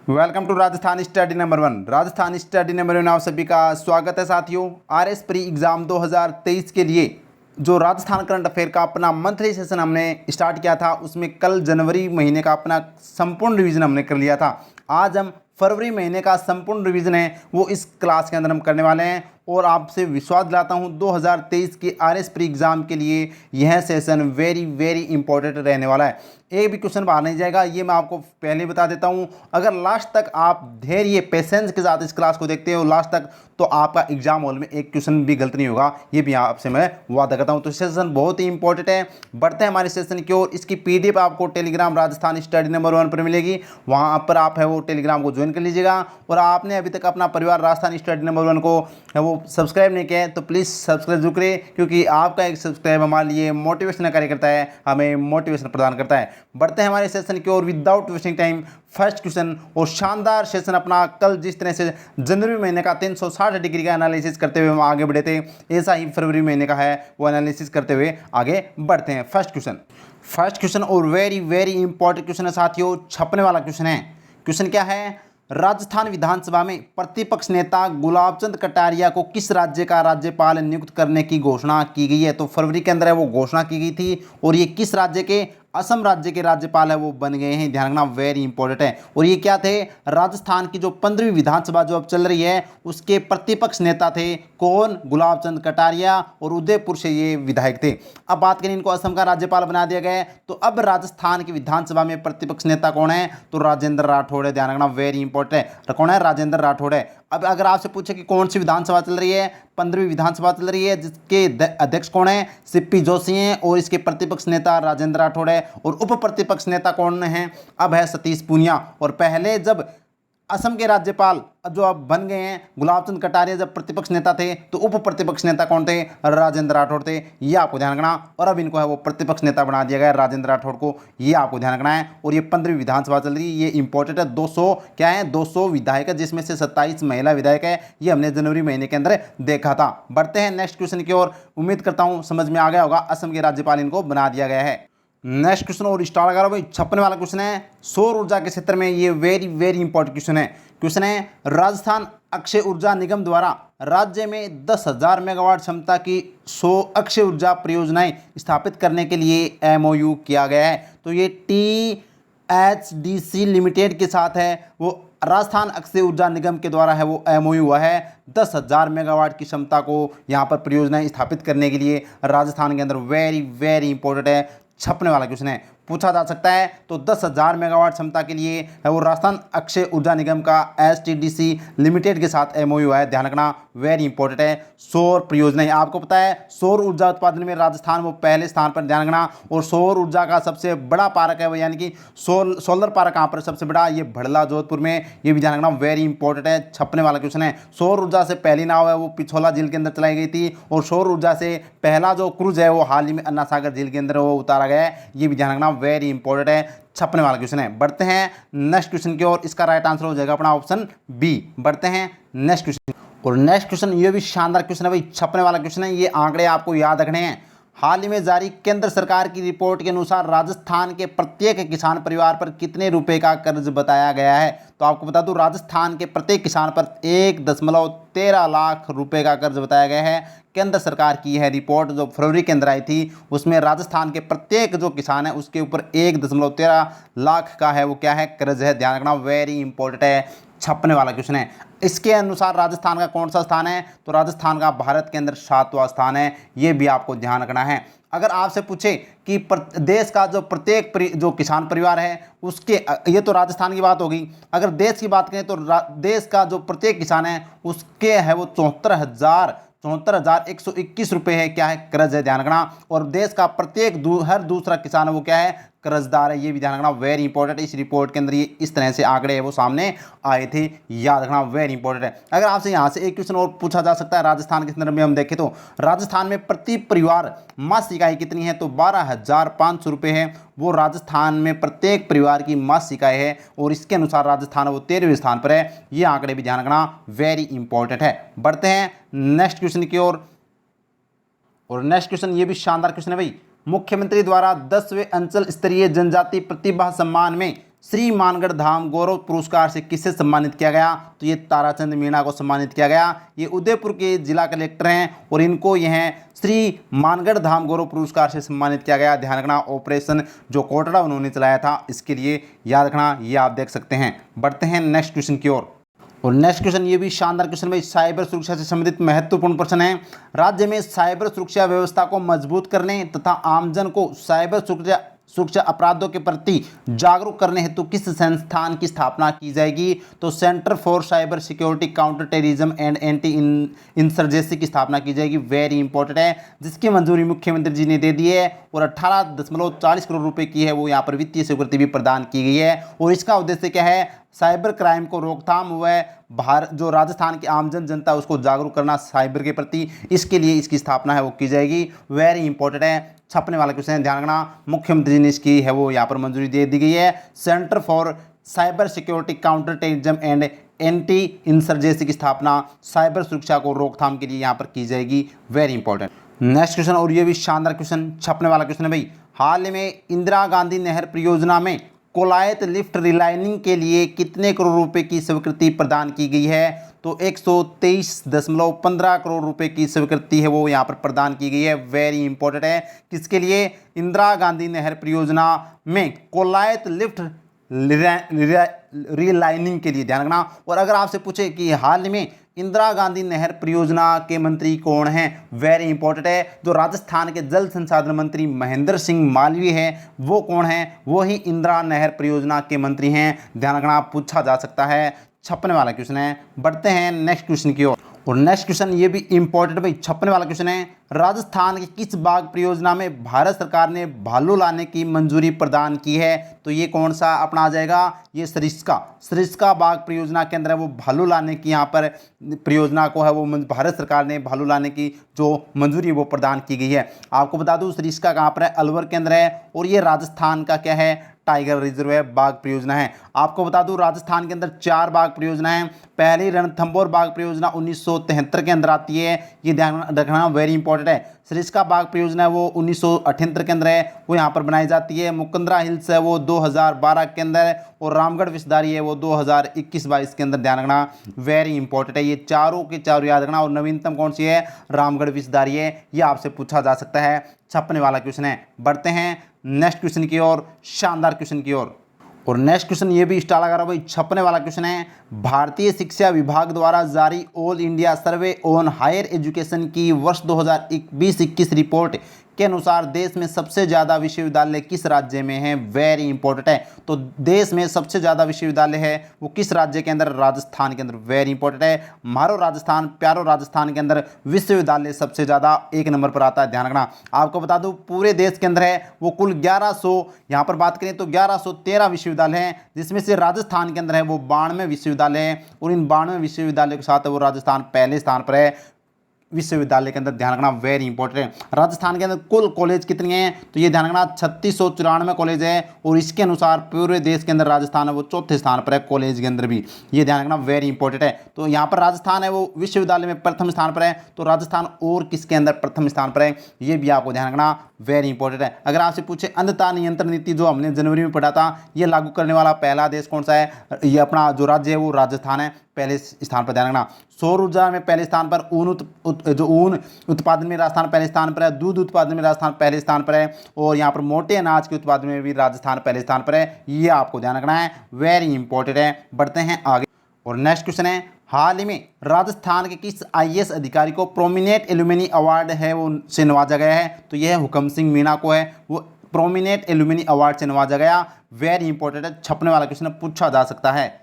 Welcome to Rajasthan study number 1। Rajasthan study number 1 आप सभी का स्वागत है साथियों। आरएस प्री एग्ज़ाम 2023 के लिए जो राजस्थान करंट अफेयर का अपना मंथली सेशन हमने स्टार्ट किया था, उसमें कल जनवरी महीने का अपना संपूर्ण रिवीजन हमने कर लिया था। आज हम फरवरी महीने का संपूर्ण रिवीजन है वो इस क्लास के अंदर हम करने वाले हैं और आपसे विश्वास दिलाता हूं 2023 के आरएस प्री एग्ज़ाम के लिए यह सेशन वेरी इंपॉर्टेंट रहने वाला है। एक भी क्वेश्चन बाहर नहीं जाएगा, ये मैं आपको पहले बता देता हूं। अगर लास्ट तक आप धैर्य पेशेंस के साथ इस क्लास को देखते हो लास्ट तक, तो आपका एग्जाम हॉल में एक क्वेश्चन भी गलत नहीं होगा, ये भी आपसे मैं वादा करता हूं। तो सेशन बहुत ही इंपॉर्टेंट है। बढ़ते हैं हमारे सेशन की ओर। इसकी पीडीएफ आपको टेलीग्राम राजस्थान स्टडी नंबर 1 पर मिलेगी, वहां पर आप है वो टेलीग्राम को ज्वाइन कर लीजिएगा। और आपने अभी तक अपना परिवार राजस्थान स्टडी नंबर 1 को है वो सब्सक्राइब नहीं किया है तो प्लीज़ सब्सक्राइब जरूर करें, क्योंकि आपका एक सब्सक्राइब हमारे लिए मोटिवेशन कार्य करता है, हमें मोटिवेशन प्रदान करता है। बढ़ते हैं हमारे सेशन की ओर without wasting time. First question और शानदार सेशन अपना कल जिस तरह से जनवरी महीने का 360 डिग्री का एनालिसिस करते हुए हम आगे बढ़े थे, ऐसा ही फरवरी महीने का है वो एनालिसिस करते हुए आगे बढ़ते हैं। फर्स्ट क्वेश्चन और वेरी इंपॉर्टेंट क्वेश्चन है साथियों, छपने वाला क्वेश्चन है। क्वेश्चन क्या है? राजस्थान विधानसभा में प्रतिपक्ष नेता गुलाबचंद कटारिया को किस राज्य का राज्यपाल नियुक्त करने की घोषणा की गई है? तो फरवरी के अंदर है वो घोषणा की गई थी और ये किस राज्य के? असम राज्य के राज्यपाल है वो बन गए हैं। ध्यान रखना, वेरी इंपॉर्टेंट है। और ये क्या थे? राजस्थान की जो 15वीं विधानसभा जो अब चल रही है उसके प्रतिपक्ष नेता थे कौन? गुलाबचंद कटारिया, और उदयपुर से ये विधायक थे। अब बात करें इनको असम का राज्यपाल बना दिया गया है, तो अब राजस्थान की विधानसभा में प्रतिपक्ष नेता कौन है? तो राजेंद्र राठौड़ है। ध्यान रखना, वेरी इंपॉर्टेंट है। कौन है? राजेंद्र राठौड़ है। अब अगर आपसे पूछे कि कौन सी विधानसभा चल रही है? 15वीं विधानसभा चल रही है, जिसके अध्यक्ष कौन है? सीपी जोशी हैं, और इसके प्रतिपक्ष नेता राजेंद्र राठौड़ है। और उप प्रतिपक्ष नेता कौन है? अब है सतीश पूनिया। और पहले जब असम के राज्यपाल जो अब बन गए हैं गुलाबचंद कटारिया, जब प्रतिपक्ष नेता थे तो उप प्रतिपक्ष नेता कौन थे? राजेंद्र राठौड़ थे। ये आपको ध्यान रखना। और अब इनको है वो प्रतिपक्ष नेता बना दिया गया राजेंद्र राठौड़ को, ये आपको ध्यान रखना है। और ये 15वीं विधानसभा चल रही है, ये इंपॉर्टेंट है। 200 क्या है? 200 विधायक है, जिसमें से 27 महिला विधायक है। ये हमने जनवरी महीने के अंदर देखा था। बढ़ते हैं नेक्स्ट क्वेश्चन की ओर। उम्मीद करता हूँ समझ में आ गया होगा, असम के राज्यपाल इनको बना दिया गया है। नेक्स्ट क्वेश्चन और स्टार्ट करो भाई। छपने वाला क्वेश्चन है सौर ऊर्जा के क्षेत्र में, ये वेरी इंपॉर्टेंट क्वेश्चन है। क्वेश्चन है राजस्थान अक्षय ऊर्जा निगम द्वारा राज्य में 10,000 मेगावाट क्षमता की 100 अक्षय ऊर्जा परियोजनाएं स्थापित करने के लिए एमओयू किया गया है। तो ये THDC लिमिटेड के साथ है वो राजस्थान अक्षय ऊर्जा निगम के द्वारा है वो एमओयू हुआ है। 10,000 मेगावाट की क्षमता को यहाँ पर परियोजनाएं स्थापित करने के लिए राजस्थान के अंदर। वेरी इंपॉर्टेंट है, छपने वाला क्वेश्चन है, पूछा जा सकता है। तो 10,000 मेगावाट क्षमता के लिए है वो राजस्थान अक्षय ऊर्जा निगम का STDC लिमिटेड के साथ एमओयू है। ध्यान रखना, वेरी इंपॉर्टेंट है। सौर परियोजना, आपको पता है सौर ऊर्जा उत्पादन में राजस्थान वो पहले स्थान पर। ध्यान रखना, और सौर ऊर्जा का सबसे बड़ा पार्क है वो, यानी कि सोलर पार्क कहाँ पर सबसे बड़ा? ये भड़ला जोधपुर में। ये भी ध्यान रखना, वेरी इंपॉर्टेंट है, छपने वाला क्वेश्चन है। सौर ऊर्जा से पहली नाव है वो पिछोला झील के अंदर चलाई गई थी, और सौर ऊर्जा से पहला जो क्रूज है वो हाल ही में अन्ना सागर झील के अंदर वो उतारा गया है। ये भी ध्यान रखना, वेरी इंपॉर्टेंट है, छपने वाला क्वेश्चन है। बढ़ते हैं नेक्स्ट क्वेश्चन की ओर। इसका राइट आंसर हो जाएगा अपना ऑप्शन बी। बढ़ते हैं नेक्स्ट क्वेश्चन। और नेक्स्ट क्वेश्चन ये भी शानदार क्वेश्चन है भाई, छपने वाला क्वेश्चन है। ये आंकड़े आपको याद रखने हैं। हाल ही में जारी केंद्र सरकार की रिपोर्ट के अनुसार राजस्थान के प्रत्येक किसान परिवार पर कितने रुपए का कर्ज बताया गया है? तो आपको बता दूं, राजस्थान के प्रत्येक किसान पर 1.13 लाख रुपए का कर्ज बताया गया है। केंद्र सरकार की यह रिपोर्ट जो फरवरी के अंदर आई थी, उसमें राजस्थान के प्रत्येक जो किसान है उसके ऊपर 1.13 लाख का है वो क्या है? कर्ज है। ध्यान रखना, वेरी इंपॉर्टेंट है, छपने वाला क्वेश्चन है। इसके अनुसार राजस्थान का कौन सा स्थान है? तो राजस्थान का भारत के अंदर 7वां स्थान है। ये भी आपको ध्यान रखना है। अगर आपसे पूछे कि देश का जो प्रत्येक जो किसान परिवार है उसके, ये तो राजस्थान की बात होगी। अगर देश की बात करें तो देश का जो प्रत्येक किसान है उसके है वो 74,121 रुपये है क्या है? कर्ज है। ध्यान रखना, और देश का प्रत्येक हर दूसरा किसान है वो क्या है? कर्जदार है। ये भी ध्यान रखना, वेरी इंपॉर्टेंट। इस रिपोर्ट के अंदर ये इस तरह से आंकड़े है वो सामने आए थे, याद रखना, वेरी इंपॉर्टेंट है। अगर आपसे यहाँ से एक क्वेश्चन और पूछा जा सकता है राजस्थान के संदर्भ में हम देखें तो राजस्थान में प्रति परिवार मासिक इकाई कितनी है? तो 12,500 रुपये है वो राजस्थान में प्रत्येक परिवार की मासिक इकाई है, और इसके अनुसार राजस्थान वो 13वें स्थान पर है। ये आंकड़े भी ध्यान रखना, वेरी इंपॉर्टेंट है। बढ़ते हैं नेक्स्ट क्वेश्चन की ओर। और नेक्स्ट क्वेश्चन ये भी शानदार क्वेश्चन है भाई। मुख्यमंत्री द्वारा 10वें अंचल स्तरीय जनजाति प्रतिभा सम्मान में श्री मानगढ़ धाम गौरव पुरस्कार से किसे सम्मानित किया गया? तो ये ताराचंद मीणा को सम्मानित किया गया। ये उदयपुर के जिला कलेक्टर हैं और इनको यह श्री मानगढ़ धाम गौरव पुरस्कार से सम्मानित किया गया। ध्यान रखना, ऑपरेशन जो कोटड़ा उन्होंने चलाया था, इसके लिए याद रखना, ये आप देख सकते हैं। बढ़ते हैं नेक्स्ट क्वेश्चन की ओर। और नेक्स्ट क्वेश्चन ये भी शानदार क्वेश्चन भाई, साइबर सुरक्षा से संबंधित महत्वपूर्ण प्रश्न है। राज्य में साइबर सुरक्षा व्यवस्था को मजबूत करने तथा आमजन को साइबर सुरक्षा अपराधों के प्रति जागरूक करने हेतु किस संस्थान की स्थापना की जाएगी? तो centre for cyber security counter terrorism and anti insurgency की स्थापना की जाएगी। वेरी इंपॉर्टेंट है, जिसकी मंजूरी मुख्यमंत्री जी ने दे दी है और 18.40 करोड़ रुपए की है वो यहाँ पर वित्तीय स्वीकृति भी प्रदान की गई है। और इसका उद्देश्य क्या है? साइबर क्राइम को रोकथाम व जो राजस्थान की आमजन जनता उसको जागरूक करना साइबर के प्रति, इसके लिए इसकी स्थापना है वो की जाएगी। वेरी इंपॉर्टेंट है, छपने वाला क्वेश्चन है, ध्यान रखना। मुख्यमंत्री जी ने इसकी है वो यहाँ पर मंजूरी दे दी गई है। Centre for cyber security counter terrorism and anti insurgency की स्थापना साइबर सुरक्षा को रोकथाम के लिए यहाँ पर की जाएगी। Very important. नेक्स्ट क्वेश्चन, और ये भी शानदार क्वेश्चन, छपने वाला क्वेश्चन है भाई। हाल में इंदिरा गांधी नहर परियोजना में कोलायत लिफ्ट रिलाइनिंग के लिए कितने करोड़ रुपए की स्वीकृति प्रदान की गई है? तो 123.15 करोड़ रुपए की स्वीकृति है वो यहाँ पर प्रदान की गई है। वेरी इंपॉर्टेंट है, किसके लिए? इंदिरा गांधी नहर परियोजना में कोलायत लिफ्ट रिलाइनिंग के लिए, ध्यान रखना। और अगर आपसे पूछे कि हाल में इंदिरा गांधी नहर परियोजना के मंत्री कौन हैं? वेरी इंपॉर्टेंट है, जो राजस्थान के जल संसाधन मंत्री महेंद्र सिंह मालवीय हैं, वो कौन हैं? वो ही इंदिरा नहर परियोजना के मंत्री हैं। ध्यान रखना, पूछा जा सकता है, छपने वाला क्वेश्चन है। बढ़ते हैं नेक्स्ट क्वेश्चन की ओर। और नेक्स्ट क्वेश्चन ये भी इंपॉर्टेंट भाई, छपने वाला क्वेश्चन है। राजस्थान की किस बाग परियोजना में भारत सरकार ने भालू लाने की मंजूरी प्रदान की है? तो ये कौन सा अपना आ जाएगा? ये सरिस्का बाग परियोजना के अंदर है वो भालू लाने की यहाँ पर परियोजना को है वो भारत सरकार ने भालू लाने की जो मंजूरी वो प्रदान की गई है। आपको बता दूं सरिस्का कहाँ पर है? अलवर के अंदर है और ये राजस्थान का क्या है? टाइगर रिजर्व है, बाघ परियोजना है। आपको बता दूं राजस्थान के अंदर 4 बाघ परियोजना है। पहली रणथंभौर बाघ परियोजना 1973 के अंदर आती है, ये ध्यान रखना, वेरी इंपॉर्टेंट है। सरिस्का बाघ परियोजना है वो 1978 के अंदर है, वो यहाँ पर बनाई जाती है। मुकंदरा हिल्स है वो 2012 के अंदर, और रामगढ़ विस्तारी है वो 2021-22 के अंदर, ध्यान रखना, वेरी इंपॉर्टेंट है। ये चारों के चारों याद रखना। और नवीनतम कौन सी है? रामगढ़ विस्तारी है, ये आपसे पूछा जा सकता है, छपने वाला क्वेश्चन है। बढ़ते हैं नेक्स्ट क्वेश्चन की ओर, शानदार क्वेश्चन की ओर। और नेक्स्ट क्वेश्चन ये भी स्टार लगा रहा भाई, छपने वाला क्वेश्चन है। भारतीय शिक्षा विभाग द्वारा जारी all India survey on higher education की वर्ष 2020-21 रिपोर्ट के अनुसार देश में सबसे ज़्यादा विश्वविद्यालय किस राज्य में है? वेरी इंपॉर्टेंट है, तो देश में सबसे ज़्यादा विश्वविद्यालय है वो किस राज्य के अंदर? राजस्थान के अंदर। वेरी इंपॉर्टेंट है, हमारो राजस्थान, प्यारो राजस्थान के अंदर विश्वविद्यालय सबसे ज़्यादा 1 नंबर पर आता है, ध्यान रखना। आपको बता दूं पूरे देश के अंदर है वो कुल 1100, यहाँ पर बात करें तो 1113 विश्वविद्यालय हैं, जिसमें से राजस्थान के अंदर है वो 92 विश्वविद्यालय हैं। और इन 92 विश्वविद्यालयों के साथ वो राजस्थान पहले स्थान पर है विश्वविद्यालय के अंदर, ध्यान रखना, वेरी इंपॉर्टेंट है। राजस्थान के अंदर कुल कॉलेज कितने हैं? तो ये ध्यान रखना 3694 कॉलेज है, और इसके अनुसार पूरे देश के अंदर राजस्थान है वो 4थे स्थान पर है कॉलेज के अंदर भी, ये ध्यान रखना, वेरी इंपॉर्टेंट है। तो यहाँ पर राजस्थान है वो विश्वविद्यालय में प्रथम स्थान पर है, तो राजस्थान और किसके अंदर प्रथम स्थान पर है, ये भी आपको ध्यान रखना, वेरी इंपॉर्टेंट है। अगर आपसे पूछे अंधता नियंत्रण नीति जो हमने जनवरी में पढ़ा था, ये लागू करने वाला पहला देश कौन सा है? ये अपना जो राज्य है वो राजस्थान है, पहले स्थान पर, ध्यान रखना। सौर ऊर्जा में पहले स्थान पर, ऊन उत्पादन में राजस्थान पहले स्थान पर है, दूध उत्पादन में राजस्थान पहले स्थान पर है, और यहाँ पर मोटे अनाज के उत्पादन में भी राजस्थान पहले स्थान पर है, ये आपको ध्यान रखना है, वेरी इंपॉर्टेंट है। बढ़ते हैं आगे। और नेक्स्ट क्वेश्चन है, हाल ही में राजस्थान के किस आईएएस अधिकारी को प्रोमिनेंट एल्यूमिनी अवार्ड है वो से नवाजा गया है? तो यह हुकम सिंह मीणा को है वो प्रोमिनेंट एल्यूमिनी अवार्ड से नवाजा गया, वेरी इंपॉर्टेंट है, छपने वाला क्वेश्चन पूछा जा सकता है।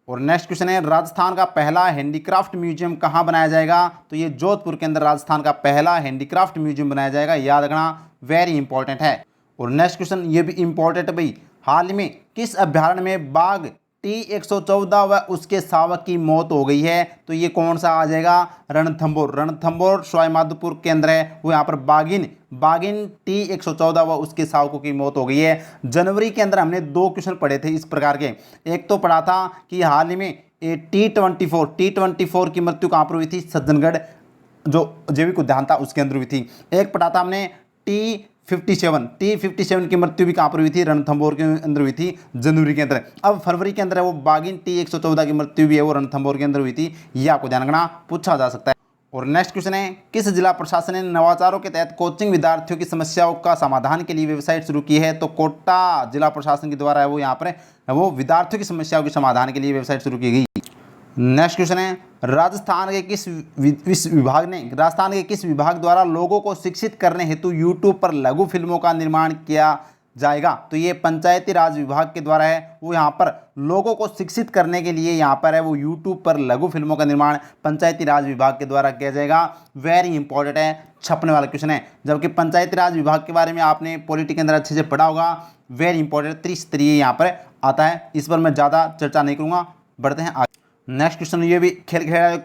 और नेक्स्ट क्वेश्चन है, राजस्थान का पहला हैंडीक्राफ्ट म्यूजियम कहाँ बनाया जाएगा? तो ये जोधपुर के अंदर राजस्थान का पहला हैंडीक्राफ्ट म्यूजियम बनाया जाएगा, याद रखना, वेरी इंपॉर्टेंट है। और नेक्स्ट क्वेश्चन ये भी इंपॉर्टेंट है भाई, हाल में किस अभ्यारण्य में बाघ T114 व उसके शावक की मौत हो गई है? तो ये कौन सा आ जाएगा? रणथंभौर सवाईमाधोपुर के अंदर है वो, यहाँ पर बाघिन T114 व उसके शावकों की मौत हो गई है। जनवरी के अंदर हमने 2 क्वेश्चन पढ़े थे इस प्रकार के, एक तो पढ़ा था कि हाल ही में T24 की मृत्यु कहाँ पर हुई थी? सज्जनगढ़ जो जैविक उद्यान था उसके अंदर हुई थी। एक पढ़ा था हमने T57 की मृत्यु भी कहाँ पर हुई थी, रणथंभौर के अंदर हुई थी जनवरी के अंदर। अब फरवरी के अंदर है वो बागिन T114 की मृत्यु भी है वो रणथंभौर के अंदर हुई थी। ये आपको ध्यान रखना, पूछा जा सकता है। और नेक्स्ट क्वेश्चन है, किस जिला प्रशासन ने नवाचारों के तहत कोचिंग विद्यार्थियों की समस्याओं का समाधान के लिए वेबसाइट शुरू की है? तो कोटा जिला प्रशासन के द्वारा है वो यहाँ पर वो विद्यार्थियों की समस्याओं के समाधान के लिए वेबसाइट शुरू की गई। नेक्स्ट क्वेश्चन है, राजस्थान के किस विभाग द्वारा लोगों को शिक्षित करने हेतु यूट्यूब पर लघु फिल्मों का निर्माण किया जाएगा? तो ये पंचायती राज विभाग के द्वारा है वो यहाँ पर लोगों को शिक्षित करने के लिए यहाँ पर है वो यूट्यूब पर लघु फिल्मों का निर्माण पंचायती राज विभाग के द्वारा किया जाएगा। वेरी इंपॉर्टेंट है, छपने वाला क्वेश्चन है। जबकि पंचायती राज विभाग के बारे में आपने पॉलिटी के अंदर अच्छे से पढ़ा होगा। वेरी इंपॉर्टेंट, त्रिस्तरीय यहाँ पर आता है, इस पर मैं ज़्यादा चर्चा नहीं करूँगा। बढ़ते हैं आगे। नेक्स्ट क्वेश्चन, ये भी खेल खिलाड़ी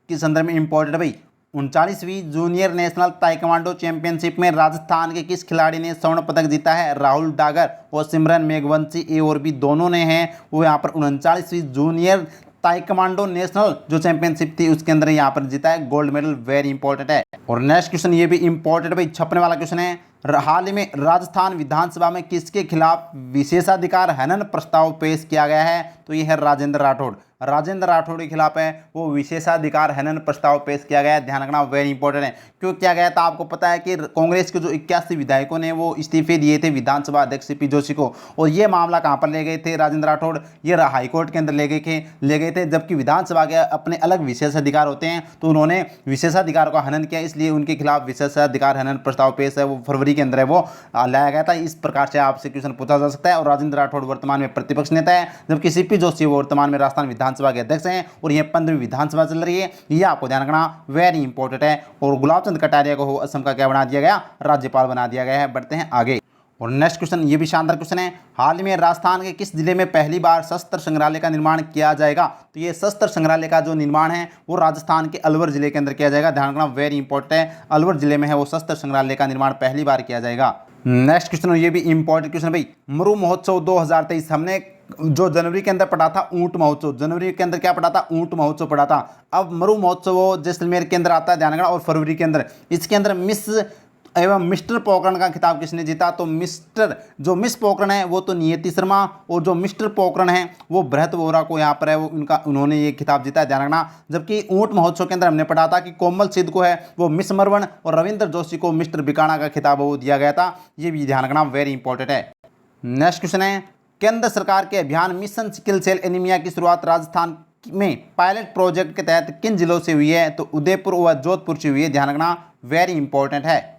के संदर्भ में इंपॉर्टेंट है भाई। 39वीं जूनियर नेशनल ताइक्वांडो चैंपियनशिप में राजस्थान के किस खिलाड़ी ने स्वर्ण पदक जीता है? राहुल डागर और सिमरन मेघवंशी, ए और बी दोनों ने हैं वो यहाँ पर 39वीं जूनियर ताइक्वांडो नेशनल जो चैंपियनशिप थी उसके अंदर यहाँ पर जीता है गोल्ड मेडल। वेरी इंपॉर्टेंट है। और नेक्स्ट क्वेश्चन, ये भी इंपॉर्टेंट भाई, छपने वाला क्वेश्चन है। हाल ही में राजस्थान विधानसभा में किसके खिलाफ विशेषाधिकार हनन प्रस्ताव पेश किया गया है? तो ये है राजेंद्र राठौड़। राजेंद्र राठौड़ के खिलाफ है वो विशेषाधिकार हनन प्रस्ताव पेश किया गया है। ध्यान रखना, वेरी इंपॉर्टेंट है। क्यों किया गया था आपको पता है कि कांग्रेस के जो 81 विधायकों ने वो इस्तीफे दिए थे विधानसभा अध्यक्ष सीपी जोशी को, और ये मामला कहाँ पर ले गए थे राजेंद्र राठौड़? ये हाईकोर्ट के अंदर ले गए थे। जबकि विधानसभा के अपने अलग विशेषाधिकार होते हैं तो उन्होंने विशेषाधिकार का हनन किया, इसलिए उनके खिलाफ विशेषाधिकार हनन प्रस्ताव पेश है वो फरवरी के अंदर है वो लाया गया था। इस प्रकार से आपसे क्वेश्चन पूछा जा सकता है। और राजेंद्र राठौड़ वर्तमान में प्रतिपक्ष नेता है, जबकि सीपी जोशी वर्तमान में राजस्थान विधानसभा के अध्यक्ष हैं और यह 15वीं विधानसभा चल रही है। ये आपको ध्यान रखना, वेरी इंपॉर्टेंट है। और गुलाब चंद कटारिया को असम का क्या बना दिया गया? राज्यपाल बना दिया गया है। बढ़ते हैं आगे। और नेक्स्ट क्वेश्चन, ये भी शानदार क्वेश्चन है। हाल ही में राजस्थान के किस जिले में पहली बार शस्त्र संग्रहालय का निर्माण किया जाएगा? तो ये शस्त्र संग्रहालय का जो निर्माण है वो राजस्थान के अलवर जिले के अंदर किया जाएगा। ध्यान रखना, वेरी इंपॉर्टेंट है। अलवर जिले में है वो शस्त्र संग्रहालय का निर्माण पहली बार किया जाएगा। नेक्स्ट क्वेश्चन, ये भी इंपॉर्टेंट क्वेश्चन भाई। मरु महोत्सव 2023 हमने जो जनवरी के अंदर पढ़ा था ऊंट महोत्सव, जनवरी के अंदर क्या पढ़ा था? ऊंट महोत्सव पढ़ा था। अब मरु महोत्सव जैसलमेर के अंदर आता है, ध्यान रखना। और फरवरी के अंदर इसके अंदर मिस एवं मिस्टर पोखरण का खिताब किसने जीता? तो मिस पोखरण है वो तो नियति शर्मा, और जो मिस्टर पोखरण है वो बृहत वोरा को यहाँ पर है वो उन्होंने ये खिताब जीता है। ध्यान रखना। जबकि ऊंट महोत्सव के अंदर हमने पढ़ा था कि कोमल सिद्ध को है वो मिस मरवन और रविंद्र जोशी को मिस्टर बिकाना का खिताब वो दिया गया था। ये भी ध्यान रखना, वेरी इंपॉर्टेंट है। नेक्स्ट क्वेश्चन है, केंद्र सरकार के अभियान मिशन सिकल सेल एनीमिया की शुरुआत राजस्थान में पायलट प्रोजेक्ट के तहत किन जिलों से हुई है? तो उदयपुर व जोधपुर से हुई है। ध्यान रखना, वेरी इंपॉर्टेंट है।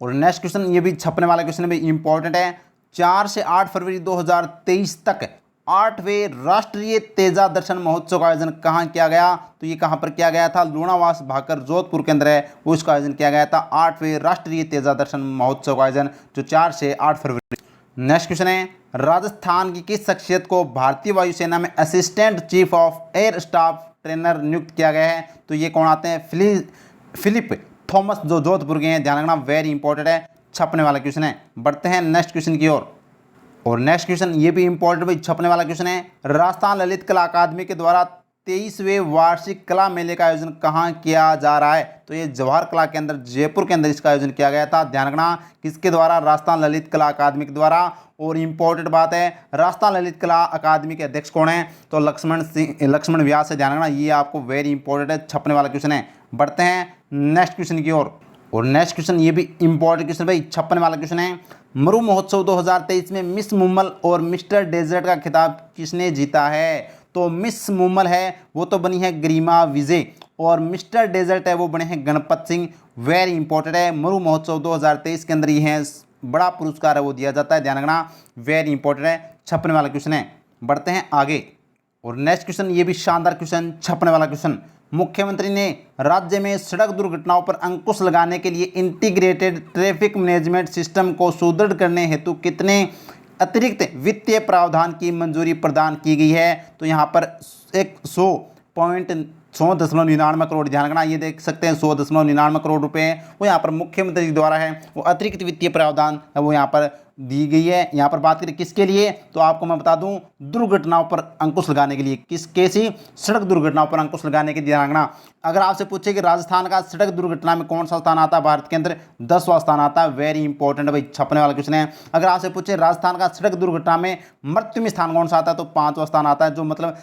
और नेक्स्ट क्वेश्चन, ये भी छपने वाला क्वेश्चन भी इंपॉर्टेंट है। 4 से 8 फरवरी 2023 तक 8वें राष्ट्रीय तेजा दर्शन महोत्सव का आयोजन कहाँ किया गया? तो ये कहाँ पर किया गया था? लूणावास भाकर जोधपुर के अंदर है वो इसका आयोजन किया गया था। 8वें राष्ट्रीय तेजा दर्शन महोत्सव का आयोजन जो 4 से 8 फरवरी। नेक्स्ट क्वेश्चन है, राजस्थान की किस शख्सियत को भारतीय वायुसेना में assistant chief of air staff trainer नियुक्त किया गया है? तो ये कौन आते हैं? फिलिप थॉमस जो जोधपुर के हैं। ध्यान रखना, वेरी इंपॉर्टेंट है, छपने वाला क्वेश्चन है। बढ़ते हैं नेक्स्ट क्वेश्चन की ओर। और नेक्स्ट क्वेश्चन, ये भी इंपॉर्टेंट भाई, छपने वाला क्वेश्चन है। राजस्थान ललित कला अकादमी के द्वारा 23वें वार्षिक कला मेले का आयोजन कहाँ किया जा रहा है? तो ये जवाहर कला के अंदर जयपुर के अंदर इसका आयोजन किया गया था। ध्यान रखना, किसके द्वारा? राजस्थान ललित कला अकादमी के द्वारा। और इंपॉर्टेंट बात है, राजस्थान ललित कला अकादमी के अध्यक्ष कौन है? तो लक्ष्मण व्यास है। ध्यान रखना, ये आपको वेरी इंपॉर्टेंट है, छपने वाला क्वेश्चन है। बढ़ते हैं नेक्स्ट क्वेश्चन की ओर। और नेक्स्ट क्वेश्चन, ये भी इंपॉर्टेंट क्वेश्चन भाई, छपने वाला क्वेश्चन है। मरु महोत्सव 2023 में मिस मुम्मल और मिस्टर डेजर्ट का खिताब किसने जीता है? तो मिस मुम्मल है वो तो बनी है गरिमा विजय, और मिस्टर डेजर्ट है वो बने हैं गणपत सिंह। वेरी इंपॉर्टेंट है, मरु महोत्सव 2023 के अंदर ये है बड़ा पुरस्कार है वो दिया जाता है। ध्यान रखना, वेरी इंपॉर्टेंट है, छपने वाला क्वेश्चन है। बढ़ते हैं आगे। और नेक्स्ट क्वेश्चन, ये भी शानदार क्वेश्चन, छपने वाला क्वेश्चन। मुख्यमंत्री ने राज्य में सड़क दुर्घटनाओं पर अंकुश लगाने के लिए इंटीग्रेटेड ट्रैफिक मैनेजमेंट सिस्टम को सुदृढ़ करने हेतु कितने अतिरिक्त वित्तीय प्रावधान की मंजूरी प्रदान की गई है? तो यहाँ पर 100.99 करोड़। ध्यान रखना, ये देख सकते हैं 100.99 करोड़ रुपए वो यहाँ पर मुख्यमंत्री द्वारा है वो अतिरिक्त वित्तीय प्रावधान वो यहाँ पर दी गई है। यहाँ पर बात करें किसके लिए, तो आपको मैं बता दूं दुर्घटनाओं पर अंकुश लगाने के लिए। कैसी, सड़क दुर्घटनाओं पर अंकुश लगाने के लिए। ध्यान रखना, अगर आपसे पूछे कि राजस्थान का सड़क दुर्घटना में कौन सा स्थान आता है भारत के अंदर, 10वां स्थान आता है। वेरी इंपॉर्टेंट भाई, छपने वाला क्वेश्चन है। अगर आपसे पूछे राजस्थान का सड़क दुर्घटना में मृत्यु में स्थान कौन सा आता है, तो 5वां स्थान आता है। जो मतलब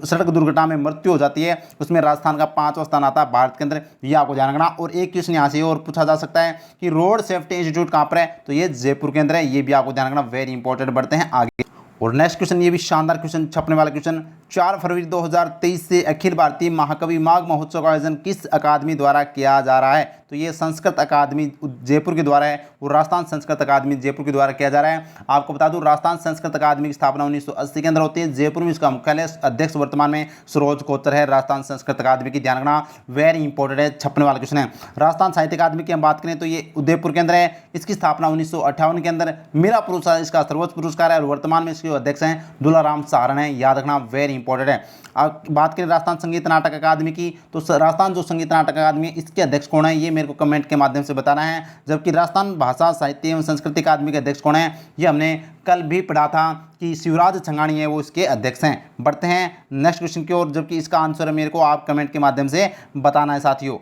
सड़क दुर्घटना में मृत्यु हो जाती है उसमें राजस्थान का 5वां स्थान आता है भारत के अंदर। ये आपको ध्यान रखना। और एक क्वेश्चन यहाँ से और पूछा जा सकता है कि रोड सेफ्टी इंस्टीट्यूट कहाँ पर है, तो ये जयपुर के अंदर है। ये भी आपको ध्यान रखना, वेरी इंपॉर्टेंट। बढ़ते हैं आगे। और नेक्स्ट क्वेश्चन, ये भी शानदार क्वेश्चन, छपने वाला क्वेश्चन। 4 फरवरी 2023 से अखिल भारतीय महाकवि माघ महोत्सव का आयोजन किस अकादमी द्वारा किया जा रहा है, तो ये संस्कृत अकादमी जयपुर के द्वारा है और राजस्थान संस्कृत अकादमी जयपुर के द्वारा किया जा रहा है। आपको बता दूं राजस्थान संस्कृत अकादमी की स्थापना 1980 के अंदर होती है। जयपुर में इसका मुख्यालय, अध्यक्ष वर्तमान में सरोज कोचर है राजस्थान संस्कृत अकादमी की। ध्यान रखना, वेरी इंपॉर्टेंट है, छपने वाला क्वेश्चन है। राजस्थान साहित्य अकादमी की हम बात करें तो ये उदयपुर के अंदर है। इसकी स्थापना 1958 के अंदर। मेरा पुरस्कार इसका सर्वोच्च पुरस्कार है और वर्तमान में इसके अध्यक्ष हैं दुलाराम सहारण है। याद रखना, वेरी इंपॉर्टेंट है। अब बात करें राजस्थान संगीत नाटक अकादमी की, तो राजस्थान जो संगीत नाटक अकादमी है इसके अध्यक्ष कौन है, ये मेरे को कमेंट के माध्यम से बताना है। जबकि राजस्थान भाषा साहित्य एवं संस्कृति अकादमी के अध्यक्ष कौन है, ये हमने कल भी पढ़ा था कि शिवराज छंगाणी है वो इसके अध्यक्ष हैं। बढ़ते हैं नेक्स्ट क्वेश्चन की ओर, जबकि इसका आंसर मेरे को आप कमेंट के माध्यम से बताना है साथियों।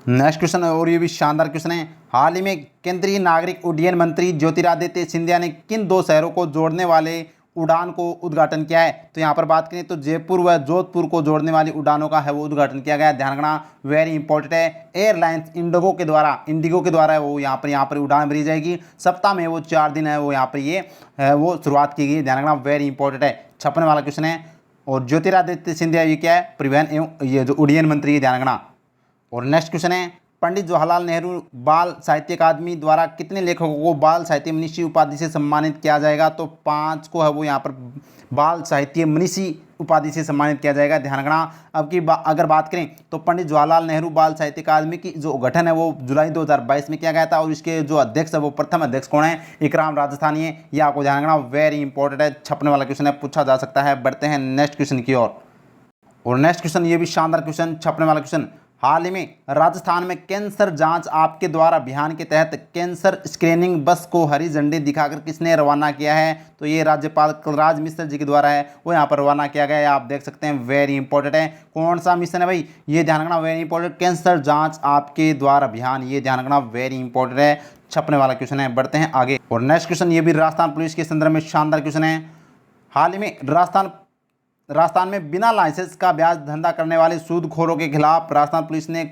नेक्स्ट क्वेश्चन, और ये भी शानदार क्वेश्चन है। हाल ही में केंद्रीय नागरिक उड्डयन मंत्री ज्योतिरादित्य सिंधिया ने किन 2 शहरों को जोड़ने वाले उड़ान को उद्घाटन किया है, तो यहाँ पर बात करें तो जयपुर व जोधपुर को जोड़ने वाली उड़ानों का है वो उद्घाटन किया गया। ध्यान रखना, वेरी इंपॉर्टेंट है। एयरलाइंस इंडिगो के द्वारा वो यहाँ पर उड़ान भरी जाएगी। सप्ताह में वो 4 दिन है वो यहाँ पर ये वो शुरुआत की गई। ध्यान रखना, वेरी इंपॉर्टेंट है, छपने वाला क्वेश्चन है। और ज्योतिरादित्य सिंधिया ये क्या है, परिवहन एवं ये जो उड्डयन मंत्री है। ध्यान रखना। और नेक्स्ट क्वेश्चन है, पंडित जवाहरलाल नेहरू बाल साहित्य अकादमी द्वारा कितने लेखकों को बाल साहित्य मनीषी उपाधि से सम्मानित किया जाएगा, तो 5 को है वो यहाँ पर बाल साहित्य मनीषी उपाधि से सम्मानित किया जाएगा। ध्यान रखना। अब की अगर बात करें तो पंडित जवाहरलाल नेहरू बाल साहित्य अकादमी की जो गठन है वो जुलाई 2022 में किया गया था और इसके जो अध्यक्ष है वो प्रथम अध्यक्ष कौन है, इकराम राजस्थानी है। ये आपको ध्यान रखना, वेरी इंपॉर्टेंट है, छपने वाला क्वेश्चन है, पूछा जा सकता है। बढ़ते हैं नेक्स्ट क्वेश्चन की ओर। और नेक्स्ट क्वेश्चन, ये भी शानदार क्वेश्चन, छपने वाला क्वेश्चन। हाल ही में राजस्थान में कैंसर जांच आपके द्वारा अभियान के तहत कैंसर स्क्रीनिंग बस को हरी झंडी दिखाकर किसने रवाना किया है, तो ये राज्यपाल कलराज मिश्र जी के द्वारा है वो यहाँ पर रवाना किया गया है। आप देख सकते हैं, वेरी इंपॉर्टेंट है। कौन सा मिशन है भाई, ये ध्यान रखना, वेरी इंपॉर्टेंट, कैंसर जांच आपके द्वारा अभियान, ये ध्यान रखना, वेरी इंपॉर्टेंट है, छपने वाला क्वेश्चन है। बढ़ते हैं आगे। और नेक्स्ट क्वेश्चन, ये भी राजस्थान पुलिस के संदर्भ में शानदार क्वेश्चन है। हाल ही में राजस्थान में बिना लाइसेंस का ब्याज धंधा करने वाले सूदखोरों के खिलाफ राजस्थान पुलिस ने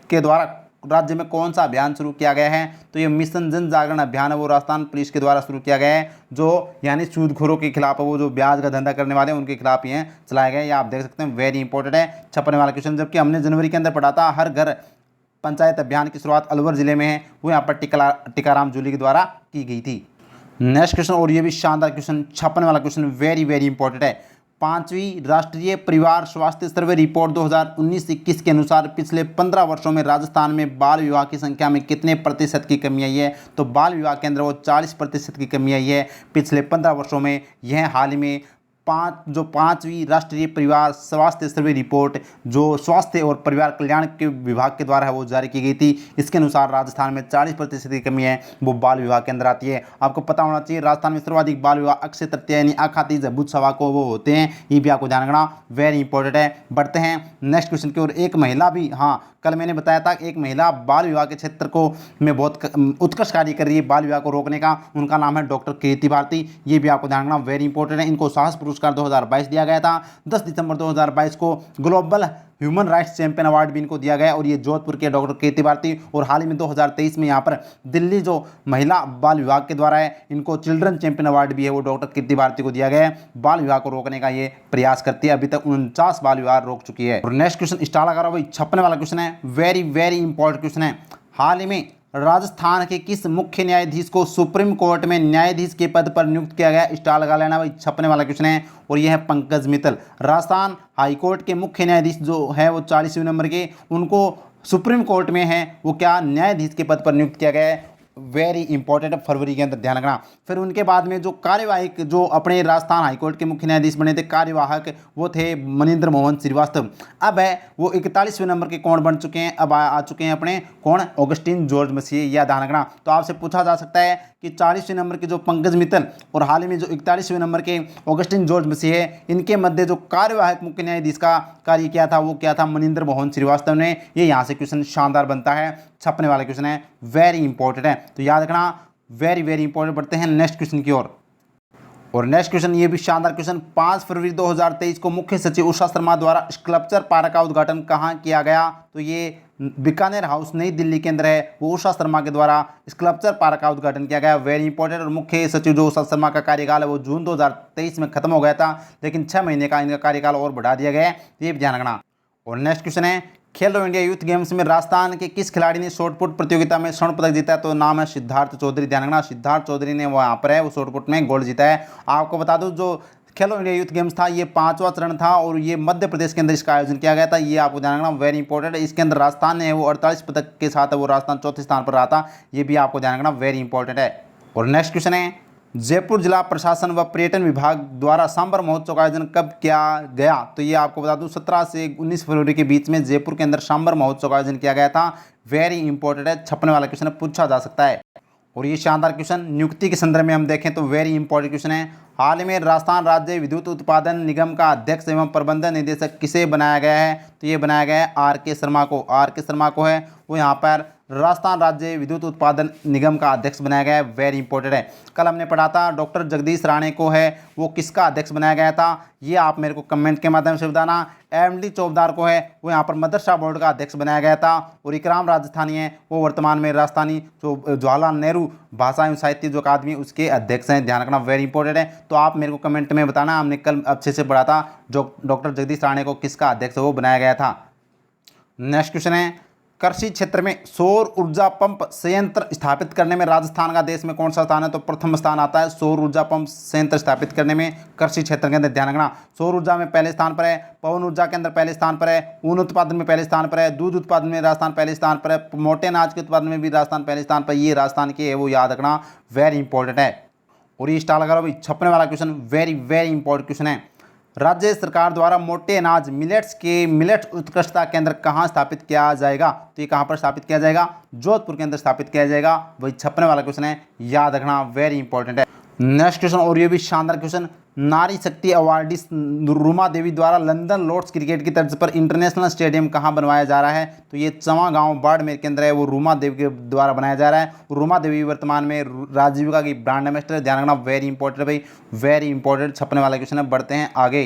के द्वारा राज्य में कौन सा अभियान शुरू किया गया है, तो ये मिशन जन जागरण अभियान है वो राजस्थान पुलिस के द्वारा शुरू किया गया है। जो यानी सूदखोरों के खिलाफ, वो जो ब्याज का धंधा करने वाले हैं उनके खिलाफ ये चलाया गया है। ये आप देख सकते हैं, वेरी इंपॉर्टेंट है, छपने वाला क्वेश्चन। जबकि हमने जनवरी के अंदर पढ़ा था हर घर पंचायत अभियान की शुरुआत अलवर जिले में है, वो यहाँ पर टीकाराम जूली के द्वारा की गई थी। नेक्स्ट क्वेश्चन, और ये भी शानदार क्वेश्चन, छपने वाला क्वेश्चन, वेरी वेरी इंपॉर्टेंट है। 5वीं राष्ट्रीय परिवार स्वास्थ्य सर्वे रिपोर्ट 2019-21 के अनुसार पिछले 15 वर्षों में राजस्थान में बाल विवाह की संख्या में कितने प्रतिशत की कमी आई है, तो बाल विवाह के अंदर वो 40% की कमी आई है पिछले 15 वर्षों में। यह हाल ही में 5वीं राष्ट्रीय परिवार स्वास्थ्य सर्वे रिपोर्ट जो स्वास्थ्य और परिवार कल्याण के विभाग के द्वारा है वो जारी की गई थी। इसके अनुसार राजस्थान में 40% की कमी है वो बाल विवाह के अंदर आती है। आपको पता होना चाहिए राजस्थान में सर्वाधिक बाल विवाह अक्षय तृतीया यानी आखाती जबूत सवा को वो होते हैं। ये भी आपको ध्यान रखना, वेरी इंपॉर्टेंट है। बढ़ते हैं नेक्स्ट क्वेश्चन की ओर। एक महिला भी, हाँ कल मैंने बताया था एक महिला बाल विवाह के क्षेत्र को में बहुत उत्कृष्ट कार्य कर रही है बाल विवाह को रोकने का। उनका नाम है डॉक्टर कीर्ति भारती। ये भी आपको ध्यान रखना, वेरी इंपॉर्टेंट है। इनको साहस पुरस्कार 2022 दिया गया था। 10 दिसंबर 2022 को global human rights champion award भी इनको दिया गया और ये जोधपुर के डॉक्टर कीर्ति भारती। और हाल ही में 2023 में यहाँ पर दिल्ली जो महिला बाल विभाग के द्वारा है इनको चिल्ड्रन चैंपियन अवार्ड भी है वो डॉक्टर कीर्ति भारती को दिया गया है। बाल विवाह को रोकने का ये प्रयास करती है। अभी तक 49 बाल विवाह रोक चुकी है। और नेक्स्ट क्वेश्चन स्टार लगा रहा भाई, छपने वाला क्वेश्चन है, वेरी वेरी इंपॉर्टेंट क्वेश्चन है। हाल ही में राजस्थान के किस मुख्य न्यायाधीश को सुप्रीम कोर्ट में न्यायाधीश के पद पर नियुक्त किया गया, स्टार लगा लेना भाई, छपने वाला क्वेश्चन है। और यह है पंकज मित्तल। राजस्थान हाईकोर्ट के मुख्य न्यायाधीश जो है वो 40वें नंबर के, उनको सुप्रीम कोर्ट में है वो क्या न्यायाधीश के पद पर नियुक्त किया गया है। वेरी इंपॉर्टेंट है, फरवरी के अंदर, ध्यान रखना। फिर उनके बाद में जो कार्यवाहक, जो अपने राजस्थान हाईकोर्ट के मुख्य न्यायाधीश बने थे कार्यवाहक, वो थे मनिंदर मोहन श्रीवास्तव। अब है वो 41वें नंबर के कौन बन चुके हैं, अब आ चुके हैं अपने कौन, ऑगस्टिन जॉर्ज मसीह, या ध्यान रखना। तो आपसे पूछा जा सकता है कि 40वें नंबर के जो पंकज मित्तल और हाल ही में जो 41वें नंबर के ऑगस्टिन जॉर्ज मसीह है, इनके मध्य जो कार्यवाहक मुख्य न्यायाधीश का कार्य किया था वो क्या था, मनिंदर मोहन श्रीवास्तव ने। ये यहाँ से क्वेश्चन शानदार बनता है, छपने वाला क्वेश्चन है, वेरी इंपॉर्टेंट है, तो याद रखना, वेरी वेरी इंपॉर्टेंट। बढ़ते हैं नेक्स्ट क्वेश्चन की ओर। और नेक्स्ट क्वेश्चन ये भी शानदार क्वेश्चन, 5 फरवरी 2023 को मुख्य सचिव उषा शर्मा द्वारा स्कल्पचर पार्क का उद्घाटन कहाँ किया गया, तो ये बीकानेर हाउस नई दिल्ली के अंदर है, वो उषा शर्मा के द्वारा स्कल्पचर पार्क का उद्घाटन किया गया, वेरी इंपॉर्टेंट। और मुख्य सचिव जो उषा शर्मा का कार्यकाल है वो जून 2023 में खत्म हो गया था, लेकिन 6 महीने का इनका कार्यकाल और बढ़ा दिया गया है, ये भी ध्यान रखना। और नेक्स्ट क्वेश्चन है, खेलो इंडिया यूथ गेम्स में राजस्थान के किस खिलाड़ी ने शॉटपुट प्रतियोगिता में स्वर्ण पदक जीता है, तो नाम है सिद्धार्थ चौधरी, ध्यान रखना, सिद्धार्थ चौधरी ने वो यहाँ पर है वो शॉटपुट में गोल्ड जीता है। आपको बता दूं जो खेलो इंडिया यूथ गेम्स था ये 5वां चरण था और ये मध्य प्रदेश के अंदर इसका आयोजन किया गया था, ये आपको ध्यान रखना, वेरी इंपॉर्टेंट है। इसके अंदर राजस्थान ने वो 48 पदक के साथ वो राजस्थान चौथे स्थान पर रहा था, ये भी आपको ध्यान रखना, वेरी इंपॉर्टेंट है। और नेक्स्ट क्वेश्चन है, जयपुर जिला प्रशासन व पर्यटन विभाग द्वारा सांबर महोत्सव का आयोजन कब किया गया, तो ये आपको बता दूं 17 से 19 फरवरी के बीच में जयपुर के अंदर सांबर महोत्सव का आयोजन किया गया था, वेरी इंपॉर्टेंट है, छपने वाला क्वेश्चन पूछा जा सकता है। और ये शानदार क्वेश्चन नियुक्ति के संदर्भ में हम देखें तो वेरी इंपॉर्टेंट क्वेश्चन है, हाल ही में राजस्थान राज्य विद्युत उत्पादन निगम का अध्यक्ष एवं प्रबंधन निदेशक किसे बनाया गया है, तो ये बनाया गया है आर.के. शर्मा को, आर.के. शर्मा को है वो यहाँ पर राजस्थान राज्य विद्युत उत्पादन निगम का अध्यक्ष बनाया गया है, वेरी इंपॉर्टेंट है। कल हमने पढ़ा था डॉक्टर जगदीश राणे को है वो किसका अध्यक्ष बनाया गया था, ये आप मेरे को कमेंट के माध्यम से बताना। एम.डी. चौबदार को है वो यहाँ पर मदरसा बोर्ड का अध्यक्ष बनाया गया था, और इकराम राजस्थानी है वो वर्तमान में राजस्थानी जो जवाहरलाल नेहरू भाषा एवं साहित्य जो अकादमी उसके अध्यक्ष हैं, ध्यान रखना, वेरी इंपॉर्टेंट है। तो आप मेरे को कमेंट में बताना, हमने कल अच्छे से पढ़ा था जो डॉक्टर जगदीश राणे को किसका अध्यक्ष वो बनाया गया था। नेक्स्ट क्वेश्चन है, कृषि क्षेत्र में सौर ऊर्जा पंप संयंत्र स्थापित करने में राजस्थान का देश में कौन सा स्थान है, तो प्रथम स्थान आता है सौर ऊर्जा पंप संयंत्र स्थापित करने में कृषि क्षेत्र के अंदर, ध्यान रखना। सौर ऊर्जा में पहले स्थान पर है, पवन ऊर्जा के अंदर पहले स्थान पर है, ऊन उत्पादन में पहले स्थान पर है, दूध उत्पादन में राजस्थान पहले स्थान पर है, मोटे अनाज के उत्पादन में भी राजस्थान पहले स्थान पर, ये राजस्थान के है वो याद रखना, वेरी इंपॉर्टेंट है। और ये स्टार लगा भाई, छपने वाला question very very important question है, राज्य सरकार द्वारा मोटे अनाज मिलेट्स के मिलेट उत्कृष्टता केंद्र कहाँ स्थापित किया जाएगा, तो ये कहाँ पर स्थापित किया जाएगा, जोधपुर के अंदर स्थापित किया जाएगा, वही छपने वाला क्वेश्चन है, याद रखना, वेरी इंपॉर्टेंट है। नेक्स्ट क्वेश्चन, और ये भी शानदार क्वेश्चन, नारी शक्ति अवार्डी रूमा देवी द्वारा लंदन लॉर्ड्स क्रिकेट की तर्ज पर इंटरनेशनल स्टेडियम कहाँ बनवाया जा रहा है, तो ये चवा गांव बाड़मेर के अंदर है वो रूमा देवी के द्वारा बनाया जा रहा है। रूमा देवी वर्तमान में राजीविका की ब्रांड एम्बेसडर, ध्यान रखना, वेरी इंपॉर्टेंट भाई, वेरी इंपॉर्टेंट, छपने वाला क्वेश्चन है। बढ़ते हैं आगे,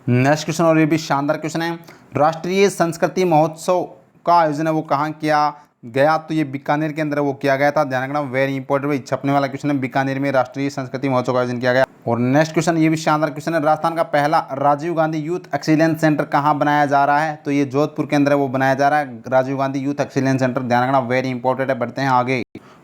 नेक्स्ट क्वेश्चन, और ये भी शानदार क्वेश्चन है, राष्ट्रीय संस्कृति महोत्सव का आयोजन है वो कहाँ किया गया, तो ये बीकानेर के अंदर वो किया गया था, ध्यान रखना, वेरी इंपॉर्टेंट भाई, छपने वाला क्वेश्चन है, बीकानेर में राष्ट्रीय संस्कृति महोत्सव का आयोजन किया गया। और नेक्स्ट क्वेश्चन, ये भी शानदार क्वेश्चन है, राजस्थान का पहला Rajiv Gandhi youth excellence centre कहाँ बनाया जा रहा है, तो ये जोधपुर के अंदर वो बनाया जा रहा है, Rajiv Gandhi youth excellence centre, ध्यान रखना, वेरी इंपॉर्टेंट है। बढ़ते हैं आगे,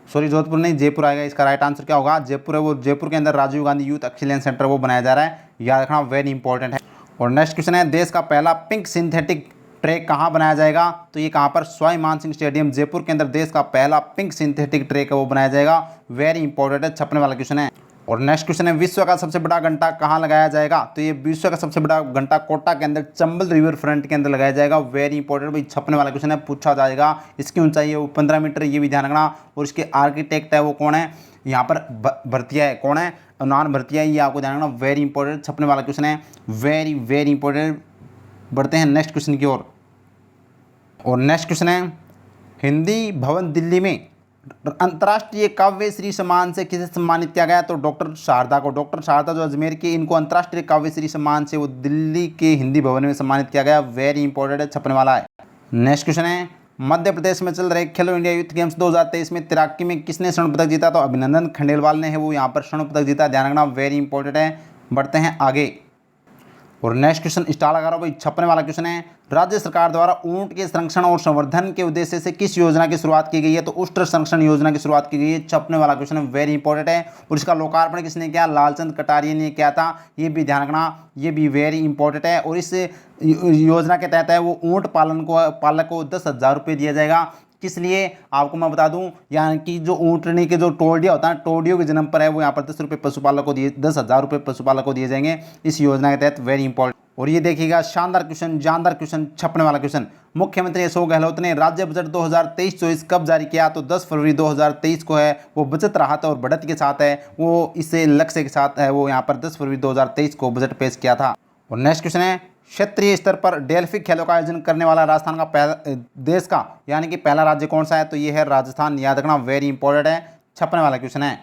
सॉरी जोधपुर नहीं जयपुर आएगा, इसका राइट आंसर क्या होगा, जयपुर है वो, जयपुर के अंदर Rajiv Gandhi youth excellence centre वो बनाया जा रहा है, याद रखना, वेरी इंपॉर्टेंट है। और नेक्स्ट क्वेश्चन है, देश का पहला पिंक सिंथेटिक ट्रैक कहाँ बनाया जाएगा, तो ये कहाँ पर, सवाई मानसिंह स्टेडियम जयपुर के अंदर देश का पहला पिंक सिंथेटिक ट्रैक है वो बनाया जाएगा, वेरी इंपॉर्टेंट है, छपने वाला क्वेश्चन है। और नेक्स्ट क्वेश्चन है, विश्व का सबसे बड़ा घंटा कहाँ लगाया जाएगा, तो ये विश्व का सबसे बड़ा घंटा कोटा के अंदर चंबल रिवर फ्रंट के अंदर लगाया जाएगा, वेरी इंपॉर्टेंट भाई, छपने वाला क्वेश्चन है, पूछा जाएगा। इसकी ऊंचाई है वो 15 मीटर, ये भी ध्यान रखना। और इसके आर्किटेक्ट है वो कौन है, यहाँ पर भरतिया है, कौन है, अनान भरतिया, ये आपको ध्यान रखना, वेरी इंपॉर्टेंट, छपने वाला क्वेश्चन है, वेरी वेरी इंपॉर्टेंट। बढ़ते हैं नेक्स्ट क्वेश्चन की ओर। और नेक्स्ट क्वेश्चन है, हिंदी भवन दिल्ली में अंतर्राष्ट्रीय काव्य श्री सम्मान से किसे सम्मानित किया गया, तो डॉक्टर शारदा को, डॉक्टर शारदा जो अजमेर के, इनको अंतर्राष्ट्रीय काव्य श्री सम्मान से वो दिल्ली के हिंदी भवन में सम्मानित किया गया, वेरी इंपॉर्टेंट है, छपने वाला है। नेक्स्ट क्वेश्चन है, मध्य प्रदेश में चल रहे खेलो इंडिया यूथ गेम्स 2023 में तैराकी में किसने स्वर्ण पदक जीता, तो अभिनंदन खंडेलवाल ने है वो यहाँ पर स्वर्ण पदक जीता, ध्यान रखना, वेरी इंपॉर्टेंट है। बढ़ते हैं आगे, और नेक्स्ट क्वेश्चन स्टार लगा रहा हूँ भाई, छपने वाला क्वेश्चन है, राज्य सरकार द्वारा ऊंट के संरक्षण और संवर्धन के उद्देश्य से किस योजना की शुरुआत की गई है, तो उष्ट संरक्षण योजना की शुरुआत की गई है, छपने वाला क्वेश्चन है, वेरी इंपॉर्टेंट है। और इसका लोकार्पण किसने किया, लालचंद कटारिया ने किया था, ये भी ध्यान रखना, ये भी वेरी इंपॉर्टेंट है। और इस योजना के तहत है वो ऊंट पालक को 10,000 रुपये दिया जाएगा, किस लिए आपको मैं बता दूं, यानी कि जो ऊँटनी के जो टोडिया होता है, टोडियो के जन्म पर है वो यहाँ पर 10 रुपये पशुपालक को दिए, 10,000 रुपये पशुपालक को दिए जाएंगे इस योजना के तहत। Very important. और ये देखिएगा शानदार क्वेश्चन, जानदार क्वेश्चन, छपने वाला क्वेश्चन। मुख्यमंत्री अशोक गहलोत ने राज्य बजट 2023-24 कब जारी किया? तो 10 फरवरी 2023 को है। वो बचत राहत और बढ़त के साथ है, वो इसे लक्ष्य के साथ है, वो यहाँ पर 10 फरवरी 2023 को बजट पेश किया था। और नेक्स्ट क्वेश्चन है, क्षेत्रीय स्तर पर डेल्फिक खेलों का आयोजन करने वाला राजस्थान का पहला, देश का यानी कि पहला राज्य कौन सा है? तो ये है राजस्थान। याद रखना, वेरी इंपॉर्टेंट है, छपने वाला क्वेश्चन है।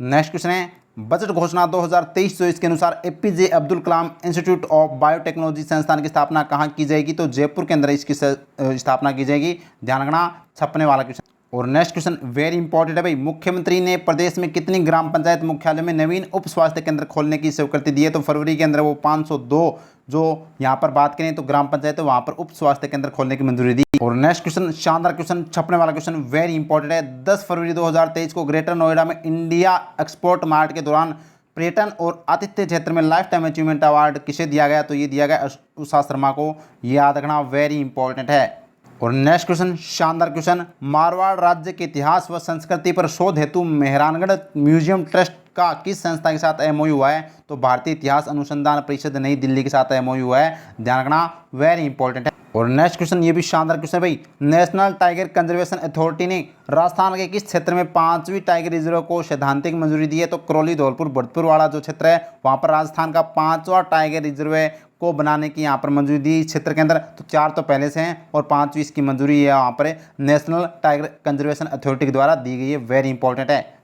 नेक्स्ट क्वेश्चन है, बजट घोषणा 2023-24 के अनुसार APJ Abdul Kalam institute of biotechnology संस्थान की स्थापना कहाँ की जाएगी? तो जयपुर के अंदर इसकी स्थापना की जाएगी। ध्यान रखना, छपने वाला क्वेश्चन। और नेक्स्ट क्वेश्चन वेरी इंपॉर्टेंट है भाई, मुख्यमंत्री ने प्रदेश में कितनी ग्राम पंचायत मुख्यालय में नवीन उप स्वास्थ्य केंद्र खोलने की स्वीकृति दी है? तो फरवरी के अंदर वो 502 जो यहाँ पर बात करें तो ग्राम पंचायत है, वहाँ पर उप स्वास्थ्य केंद्र खोलने की मंजूरी दी। और नेक्स्ट क्वेश्चन, शानदार क्वेश्चन, छपने वाला क्वेश्चन, वेरी इंपॉर्टेंट है। 10 फरवरी 2023 को ग्रेटर नोएडा में इंडिया एक्सपोर्ट मार्ट के दौरान पर्यटन और आतिथ्य क्षेत्र में लाइफ टाइम अचीवमेंट अवार्ड किसे दिया गया? तो ये दिया गया उषा शर्मा को। याद रखना, वेरी इंपॉर्टेंट है। और नेक्स्ट क्वेश्चन, शानदार क्वेश्चन, मारवाड़ राज्य के इतिहास व संस्कृति पर शोध हेतु मेहरानगढ़ म्यूजियम ट्रस्ट का किस संस्था के साथ एमओयू हुआ है? तो भारतीय इतिहास अनुसंधान परिषद नई दिल्ली के साथ एमओयू हुआ है। ध्यान रखना, वेरी इंपॉर्टेंट है। और नेक्स्ट क्वेश्चन, ये भी शानदार क्वेश्चन है भाई, नेशनल टाइगर कंजर्वेशन अथॉरिटी ने राजस्थान के किस क्षेत्र में 5वीं टाइगर रिजर्व को सैद्धांतिक मंजूरी दी है? तो करौली, धौलपुर, भरतपुर वाला जो क्षेत्र है वहाँ पर राजस्थान का 5वां टाइगर रिजर्व को बनाने की यहाँ पर मंजूरी दी इस क्षेत्र के अंदर। तो 4 तो पहले से हैं और 5वीं इसकी मंजूरी है यहाँ पर नेशनल टाइगर कंजर्वेशन अथॉरिटी के द्वारा दी गई है। वेरी इंपॉर्टेंट है।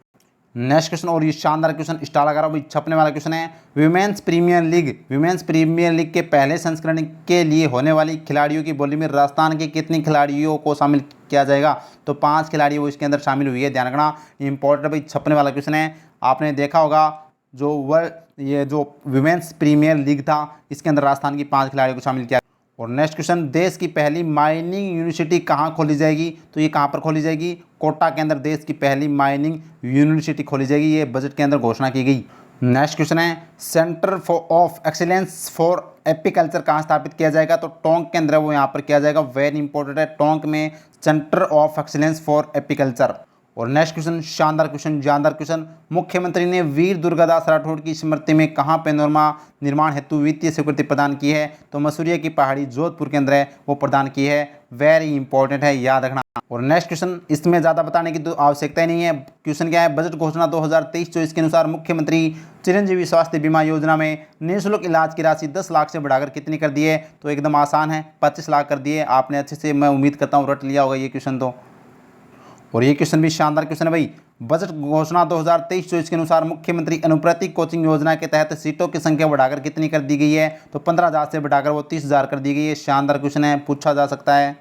नेक्स्ट क्वेश्चन, और ये शानदार क्वेश्चन स्टार लगा रहा हूँ, छपने वाला क्वेश्चन है, विमेंस प्रीमियर लीग के पहले संस्करण के लिए होने वाली खिलाड़ियों की बोली में राजस्थान के कितने खिलाड़ियों को शामिल किया जाएगा? तो 5 खिलाड़ी वो इसके अंदर शामिल हुई है। ध्यान रखना, इंपॉर्टेंट भाई, छपने वाला क्वेश्चन है। आपने देखा होगा जो विमेंस प्रीमियर लीग था इसके अंदर राजस्थान की 5 खिलाड़ियों को शामिल किया। और नेक्स्ट क्वेश्चन, देश की पहली माइनिंग यूनिवर्सिटी कहाँ खोली जाएगी? तो ये कहाँ पर खोली जाएगी? कोटा के अंदर देश की पहली माइनिंग यूनिवर्सिटी खोली जाएगी। ये बजट के अंदर घोषणा की गई। नेक्स्ट क्वेश्चन है, centre of excellence for apiculture कहाँ स्थापित किया जाएगा? तो टोंक के अंदर वो यहाँ पर किया जाएगा। वेरी इंपॉर्टेंट है, टोंक में centre of excellence for apiculture. और नेक्स्ट क्वेश्चन, शानदार क्वेश्चन, जानदार क्वेश्चन, मुख्यमंत्री ने वीर दुर्गादास राठौड़ की स्मृति में कहाँ पैनोरमा निर्माण हेतु वित्तीय स्वीकृति प्रदान की है? तो मसूरिया की पहाड़ी जोधपुर के अंदर है वो प्रदान की है। वेरी इंपॉर्टेंट है, याद रखना। और नेक्स्ट क्वेश्चन, इसमें ज़्यादा बताने की तो आवश्यकता ही नहीं है। क्वेश्चन क्या है, बजट घोषणा 2023-24 के अनुसार मुख्यमंत्री चिरंजीवी स्वास्थ्य बीमा योजना में निःशुल्क इलाज की राशि 10 लाख से बढ़ाकर कितनी कर दी है? तो एकदम आसान है, 25 लाख कर दिए। आपने अच्छे से, मैं उम्मीद करता हूँ, रट लिया होगा ये क्वेश्चन तो। और ये क्वेश्चन भी शानदार क्वेश्चन है भाई, बजट घोषणा 2023-24 के अनुसार मुख्यमंत्री अनुप्रति कोचिंग योजना के तहत सीटों की संख्या बढ़ाकर कितनी कर दी गई है? तो 15,000 से बढ़ाकर वो 30,000 कर दी गई है। शानदार क्वेश्चन है, पूछा जा सकता है।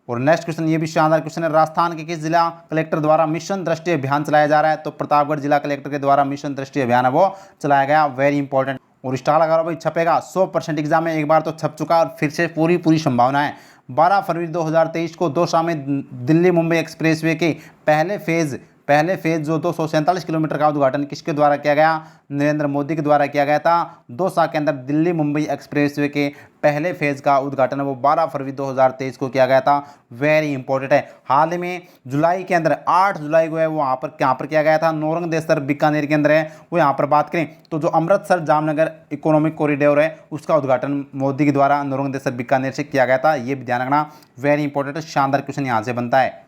और नेक्स्ट क्वेश्चन, ये भी शानदार क्वेश्चन है, राजस्थान के किस जिला कलेक्टर द्वारा मिशन दृष्टि अभियान चलाया जा रहा है? तो प्रतापगढ़ जिला कलेक्टर के द्वारा मिशन दृष्टि अभियान है वो चलाया गया। Very important. और स्टार लगा रहा भाई, छपेगा 100% एग्जाम में, एक बार तो छप चुका और फिर से पूरी संभावना है। 12 फरवरी 2023 को दौसा में दिल्ली मुंबई एक्सप्रेसवे के पहले फेज जो 247 किलोमीटर का उद्घाटन किसके द्वारा किया गया? नरेंद्र मोदी के द्वारा किया गया था। दौसा के अंदर दिल्ली मुंबई एक्सप्रेसवे के पहले फेज का उद्घाटन वो 12 फरवरी 2023 को किया गया था। वेरी इंपॉर्टेंट है। हाल ही में जुलाई के अंदर 8 जुलाई को है वो यहाँ पर किया गया था। नौरंगदेसर बीकानेर के अंदर है वो। यहाँ पर बात करें तो जो अमृतसर जामनगर इकोनॉमिक कॉरिडोर है उसका उद्घाटन मोदी के द्वारा नौरंगदेसर बीकानेर से किया गया था। ये भी ध्यान रखना, वेरी इंपॉर्टेंट है। शानदार क्वेश्चन यहाँ से बनता है।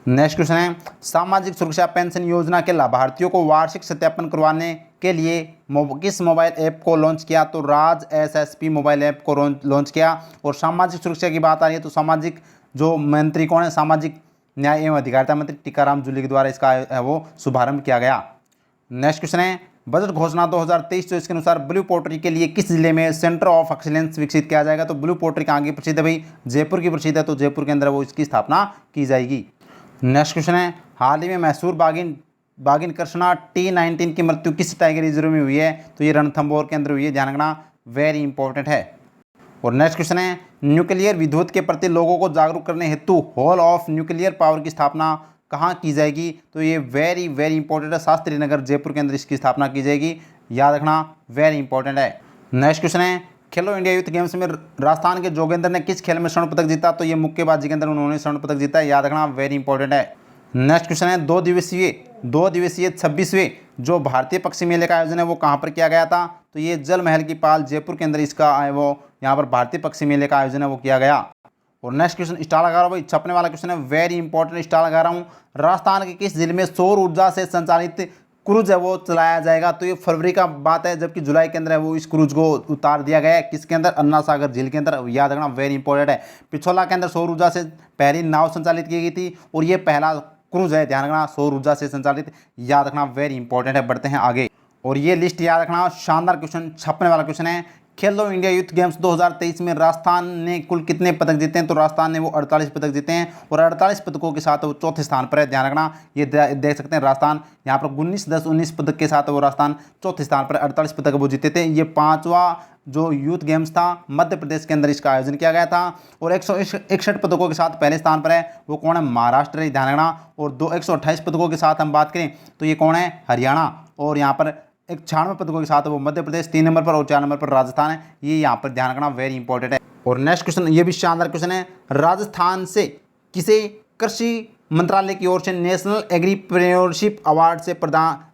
नेक्स्ट क्वेश्चन है, सामाजिक सुरक्षा पेंशन योजना के लाभार्थियों को वार्षिक सत्यापन करवाने के लिए किस मोबाइल ऐप को लॉन्च किया? तो राज SSP मोबाइल ऐप को लॉन्च किया। और सामाजिक सुरक्षा की बात आ रही है तो सामाजिक जो मंत्री कौन है? सामाजिक न्याय एवं अधिकारिता मंत्री टीकाराम जूली के द्वारा इसका है वो शुभारंभ किया गया। नेक्स्ट क्वेश्चन है, बजट घोषणा 2023-24 के अनुसार ब्लू पोल्ट्री के लिए किस जिले में सेंटर ऑफ एक्सीलेंस विकसित किया जाएगा? तो ब्लू पोल्ट्री कहाँ की प्रसिद्ध है भाई? जयपुर की प्रसिद्ध है, तो जयपुर के अंदर वो इसकी स्थापना की जाएगी। नेक्स्ट क्वेश्चन है, हाल ही में मैसूर बागिन कृष्णा T19 की मृत्यु किस टाइगर रिजर्व में हुई है? तो ये रणथंभौर के अंदर हुई है। ध्यान रखना, वेरी इंपॉर्टेंट है। और नेक्स्ट क्वेश्चन है, न्यूक्लियर विद्युत के प्रति लोगों को जागरूक करने हेतु हॉल ऑफ न्यूक्लियर पावर की स्थापना कहाँ की जाएगी? तो ये वेरी इंपॉर्टेंट है। शास्त्री नगर जयपुर के अंदर इसकी स्थापना की जाएगी। याद रखना, वेरी इंपॉर्टेंट है। नेक्स्ट क्वेश्चन है, खेलो इंडिया यूथ गेम्स में राजस्थान के जोगेंद्र ने किस खेल में स्वर्ण पदक जीता? तो ये मुक्केबाजी के अंदर उन्होंने स्वर्ण पदक जीता है, याद रखना, वेरी इंपॉर्टेंट है। नेक्स्ट क्वेश्चन है, दो दिवसीय 26वें जो भारतीय पक्षी मेले का आयोजन है वो कहाँ पर किया गया था? तो ये जल महल की पाल जयपुर के अंदर इसका वो यहाँ पर भारतीय पक्षी मेले का आयोजन है वो किया गया। और नेक्स्ट क्वेश्चन स्टार लगा रहा हूँ भाई, छपने वाला क्वेश्चन है, वेरी इंपॉर्टेंट स्टार लगा रहा हूँ। राजस्थान के किस जिले में सौर ऊर्जा से संचालित क्रूज है वो चलाया जाएगा? तो ये फरवरी का बात है, जबकि जुलाई के अंदर है वो इस क्रूज को उतार दिया गया है। किसके अंदर? अन्ना सागर झील के अंदर, याद रखना, वेरी इंपॉर्टेंट है। पिछोला के अंदर सौर ऊर्जा से पहली नाव संचालित की गई थी और ये पहला क्रूज है, ध्यान रखना, सौर ऊर्जा से संचालित, याद रखना, वेरी इंपॉर्टेंट है। बढ़ते हैं आगे और ये लिस्ट याद रखना, शानदार क्वेश्चन, छपने वाला क्वेश्चन है। खेलो इंडिया यूथ गेम्स 2023 में राजस्थान ने कुल कितने पदक जीते हैं? तो राजस्थान ने वो 48 पदक जीते हैं और 48 पदकों के साथ वो चौथे स्थान पर है, ध्यान रखना। ये देख सकते हैं राजस्थान यहाँ पर 19 पदक के साथ वो राजस्थान चौथे स्थान पर 48 पदक वो जीते थे। ये 5वां जो यूथ गेम्स था मध्य प्रदेश के अंदर इसका आयोजन किया गया था और 161 पदकों के साथ पहले स्थान पर है वो कौन है? महाराष्ट्र है, ध्यान रखना। और 128 पदकों के साथ हम बात करें तो ये कौन है? हरियाणा। और यहाँ पर 96 पदकों के साथ वो मध्य प्रदेश 3 नंबर पर और 4 नंबर पर राजस्थान है, ये यहाँ पर ध्यान रखना, वेरी इंपॉर्टेंट है। और नेक्स्ट क्वेश्चन ये भी शानदार क्वेश्चन है, राजस्थान से किसे कृषि मंत्रालय की ओर से नेशनल एग्रीप्रेन्योरशिप अवार्ड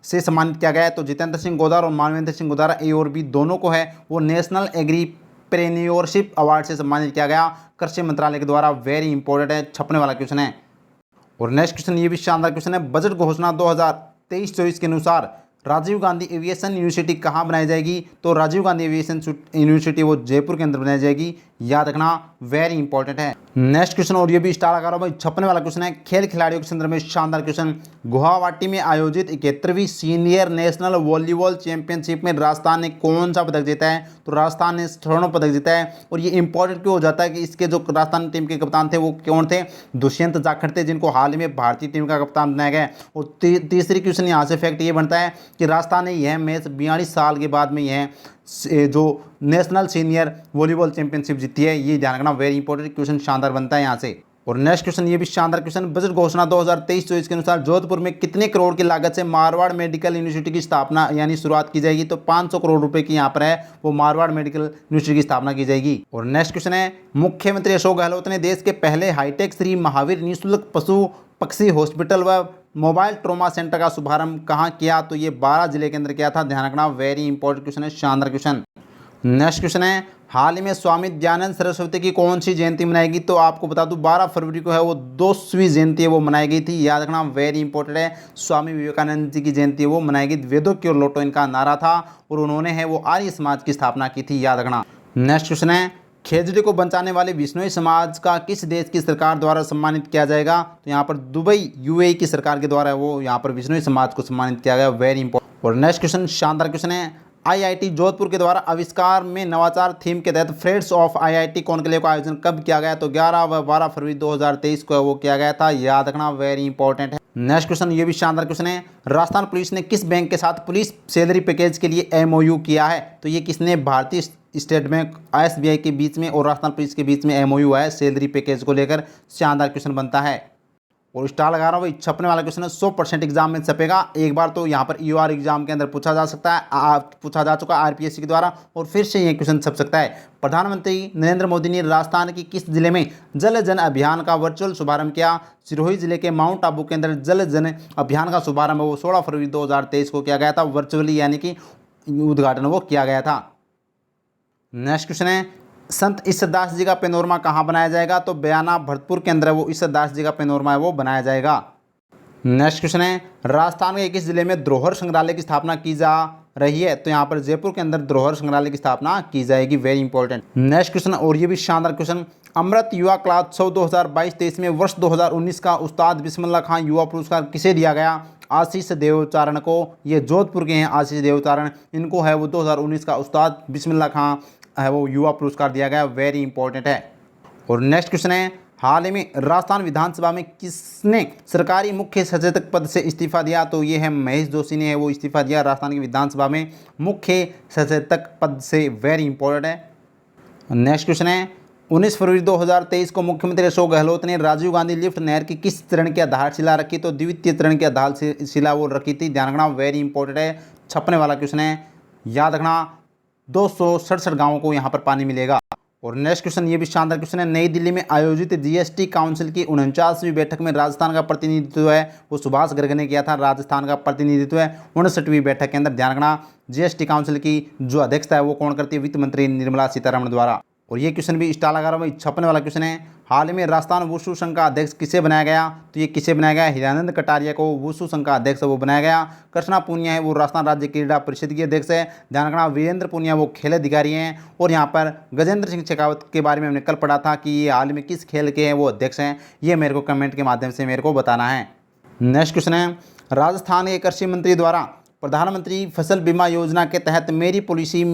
से सम्मानित किया गया है? तो जितेंद्र सिंह गोदार और मानवेंद्र सिंह गोदारा ए और बी दोनों को है वो नेशनल एग्रीप्रेन्योरशिप अवार्ड से सम्मानित किया गया कृषि मंत्रालय के द्वारा, वेरी इंपॉर्टेंट है, छपने वाला क्वेश्चन है। और नेक्स्ट क्वेश्चन ये भी शानदार क्वेश्चन है, बजट घोषणा 2023-24 के अनुसार राजीव गांधी एविएशन यूनिवर्सिटी कहाँ बनाई जाएगी? तो राजीव गांधी एविएशन यूनिवर्सिटी वो जयपुर के अंदर बनाई जाएगी, याद रखना, वेरी इंपॉर्टेंट है। नेक्स्ट क्वेश्चन और ये भी स्टार लगा रहा हूं भाई, छपने वाला क्वेश्चन है, खेल खिलाड़ियों के संदर्भ में शानदार क्वेश्चन। गुवाहाटी में आयोजित 71वीं सीनियर नेशनल वॉलीबॉल चैंपियनशिप में राजस्थान ने कौन सा पदक जीता है? तो राजस्थान ने स्वर्ण पदक जीता है। और ये इंपॉर्टेंट क्यों हो जाता है कि इसके जो राजस्थान टीम के कप्तान थे वो कौन थे? दुष्यंत जाखड़ थे, जिनको हाल ही में भारतीय टीम का कप्तान बनाया गया। और तीसरी क्वेश्चन यहाँ से फैक्ट ये बनता है कि राजस्थान ने यह मैच 42 साल के बाद में यह जो नेशनल सीनियर वॉलीबॉल चैंपियनशिप जीती है, ये ध्यान रखना, वेरी इंपॉर्टेंट क्वेश्चन शानदार बनता है यहाँ से। और नेक्स्ट क्वेश्चन ये भी शानदार क्वेश्चन, बजट घोषणा 2023-24 के अनुसार जोधपुर में कितने करोड़ की लागत से मारवाड़ मेडिकल यूनिवर्सिटी की स्थापना यानी शुरुआत की जाएगी? तो 500 करोड़ रुपए की यहाँ पर है वो मारवाड़ मेडिकल यूनिवर्सिटी की स्थापना की जाएगी। और नेक्स्ट क्वेश्चन है, मुख्यमंत्री अशोक गहलोत ने देश के पहले हाईटेक श्री महावीर निःशुल्क पशु पक्षी हॉस्पिटल व मोबाइल ट्रॉमा सेंटर का शुभारंभ कहाँ किया? तो ये 12 जिले के अंदर किया था, ध्यान रखना, वेरी इंपॉर्टेंट क्वेश्चन है, शानदार क्वेश्चन। नेक्स्ट क्वेश्चन है, हाल ही में स्वामी दयानंद सरस्वती की कौन सी जयंती मनाएगी? तो आपको बता दूं 12 फरवरी को है वो 200वीं जयंती है वो मनाई गई थी, याद रखना, वेरी इंपॉर्टेंट है। स्वामी विवेकानंद जी की जयंती है वो मनाई गई, वेदों की ओर लौटो इनका नारा था और उन्होंने है वो आर्य समाज की स्थापना की थी, याद रखना। नेक्स्ट क्वेश्चन है, खेजड़ी को बचाने वाले बिश्नोई समाज का किस देश की सरकार द्वारा सम्मानित किया जाएगा? तो यहाँ पर दुबई यूएई की सरकार के द्वारा वो यहाँ पर बिश्नोई समाज को सम्मानित किया गया, वेरी इंपॉर्टेंट। और नेक्स्ट क्वेश्चन शानदार क्वेश्चन है, आईआईटी जोधपुर के द्वारा आविष्कार में नवाचार थीम के तहत फ्रेंड्स ऑफ आईआईटी कॉन्क्लेव का आयोजन कब किया गया? तो 11 व 12 फरवरी 2023 को वो किया गया था, याद रखना, वेरी इंपॉर्टेंट है। नेक्स्ट क्वेश्चन ये भी शानदार क्वेश्चन है, राजस्थान पुलिस ने किस बैंक के साथ पुलिस सैलरी पैकेज के लिए एमओयू किया है? तो ये किसने? भारतीय स्टेट बैंक एसबीआई के बीच में और राजस्थान पुलिस के बीच में एमओयू है सैलरी पैकेज को लेकर, शानदार क्वेश्चन बनता है। और स्टार लगा रहा हूँ भाई, छपने वाला क्वेश्चन है, 100% एग्जाम में छपेगा। एक बार तो यहाँ पर ईओआर एग्जाम के अंदर पूछा जा सकता है, पूछा जा चुका आरपीएससी के द्वारा और फिर से ये क्वेश्चन छप सकता है। प्रधानमंत्री नरेंद्र मोदी ने राजस्थान के किस जिले में जल जन अभियान का वर्चुअल शुभारंभ किया? सिरोही जिले के माउंट आबू के अंदर जल जन अभियान का शुभारंभ वो 16 फरवरी 2023 को किया गया था, वर्चुअली यानी कि उद्घाटन वो किया गया था। नेक्स्ट क्वेश्चन है, संत ईश्वरदास जी का पेनोरमा कहाँ बनाया जाएगा? तो बयाना भरतपुर के अंदर वो ईश्वरदास जी का पेनोरमा है वो बनाया जाएगा। नेक्स्ट क्वेश्चन है, राजस्थान के किस जिले में धरोहर संग्रहालय की स्थापना की जा रही है? तो यहाँ पर जयपुर के अंदर धरोहर संग्रहालय की स्थापना की जाएगी, वेरी इंपॉर्टेंट। नेक्स्ट क्वेश्चन और ये भी शानदार क्वेश्चन, अमृत युवा कलात्सव 2022-23 में वर्ष 2019 का उस्ताद बिस्मिल्लाह खान युवा पुरस्कार किसे दिया गया? आशीष देवचारण को, ये जोधपुर के हैं आशीष देवचारण, इनको है वो 2019 का उस्ताद बिस्मिल्लाह खान है वो युवा पुरस्कार दिया गया, वेरी इंपॉर्टेंट है। और नेक्स्ट क्वेश्चन है, हाल ही में राजस्थान विधानसभा में किसने सरकारी मुख्य सचेतक पद से इस्तीफा दिया? तो ये है महेश जोशी ने है वो इस्तीफा दिया राजस्थान की विधानसभा में मुख्य सचेतक पद से, वेरी इंपॉर्टेंट है। नेक्स्ट क्वेश्चन है, 19 फरवरी 2023 को मुख्यमंत्री अशोक गहलोत ने राजीव गांधी लिफ्ट नहर की किस चरण की आधारशिला रखी? तो द्वितीय चरण की आधारशिला वो रखी थी, ध्यान रखना, वेरी इंपॉर्टेंट है, छपने वाला क्वेश्चन है, याद रखना। 267 गाँवों को यहाँ पर पानी मिलेगा। और नेक्स्ट क्वेश्चन ये भी शानदार क्वेश्चन है। नई दिल्ली में आयोजित जीएसटी काउंसिल की 49वीं बैठक में राजस्थान का प्रतिनिधित्व है वो सुभाष गर्ग ने किया था। राजस्थान का प्रतिनिधित्व है 59वीं बैठक के अंदर। ध्यान रखना, जीएसटी काउंसिल की जो अध्यक्षता है वो कौन करती है? वित्त मंत्री निर्मला सीतारमण द्वारा। और ये क्वेश्चन भी स्टार लगा रहा हूँ, 56 वाला क्वेश्चन है। हाल ही में राजस्थान वुशु संघ का अध्यक्ष किसे बनाया गया? तो ये किसे बनाया गया? हिरानंद कटारिया को वुशु संघ का अध्यक्ष वो बनाया गया। कृष्णा पूनिया है वो राजस्थान राज्य क्रीड़ा परिषद के अध्यक्ष है। ध्यान रखना, वीरेंद्र पूनिया वो खेल अधिकारी हैं। और यहाँ पर गजेंद्र सिंह शेखावत के बारे में हमने कल पढ़ा था कि ये हाल में किस खेल के हैं वो अध्यक्ष हैं। ये मेरे को कमेंट के माध्यम से मेरे को बताना है। नेक्स्ट क्वेश्चन है, राजस्थान के कृषि मंत्री द्वारा प्रधानमंत्री फसल बीमा योजना के तहत मेरी पॉलिसी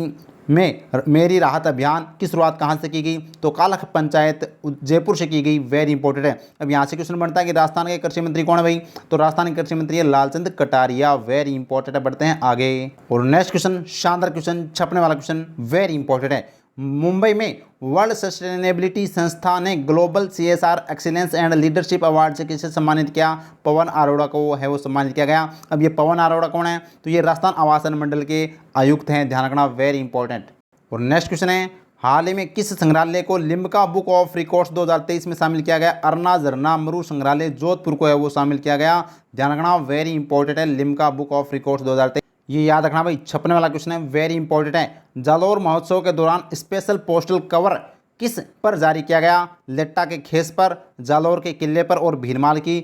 में मेरी राहत अभियान की शुरुआत कहाँ से की गई? तो कालख पंचायत जयपुर से की गई। वेरी इंपॉर्टेंट है। अब यहाँ से क्वेश्चन बनता है कि राजस्थान के कृषि मंत्री कौन है भाई? तो राजस्थान के कृषि मंत्री है लालचंद कटारिया। वेरी इंपॉर्टेंट है। बढ़ते हैं आगे। और नेक्स्ट क्वेश्चन शानदार क्वेश्चन, छपने वाला क्वेश्चन, वेरी इंपॉर्टेंट है। मुंबई में वर्ल्ड सस्टेनेबिलिटी संस्था ने global CSR excellence and leadership award से किसे सम्मानित किया? पवन अरोड़ा को है वो सम्मानित किया गया। अब ये पवन अरोड़ा कौन है? तो ये राजस्थान आवासन मंडल के आयुक्त हैं। ध्यान रखना, वेरी इंपॉर्टेंट। और नेक्स्ट क्वेश्चन है, हाल ही में किस संग्रहालय को लिम्का बुक ऑफ रिकॉर्ड्स 2023 में शामिल किया गया? अरना झरना मरु संग्रहालय जोधपुर को है वो शामिल किया गया। ध्यान रखना, वेरी इंपॉर्टेंट है। लिम्का बुक ऑफ रिकॉर्ड्स 2023, ये याद रखना भाई। छपने वाला क्वेश्चन है, वेरी इंपॉर्टेंट है। जालौर महोत्सव के दौरान स्पेशल पोस्टल कवर किस पर जारी किया गया? लेट्टा के खेस पर, जालौर के किले पर और भीरमाल की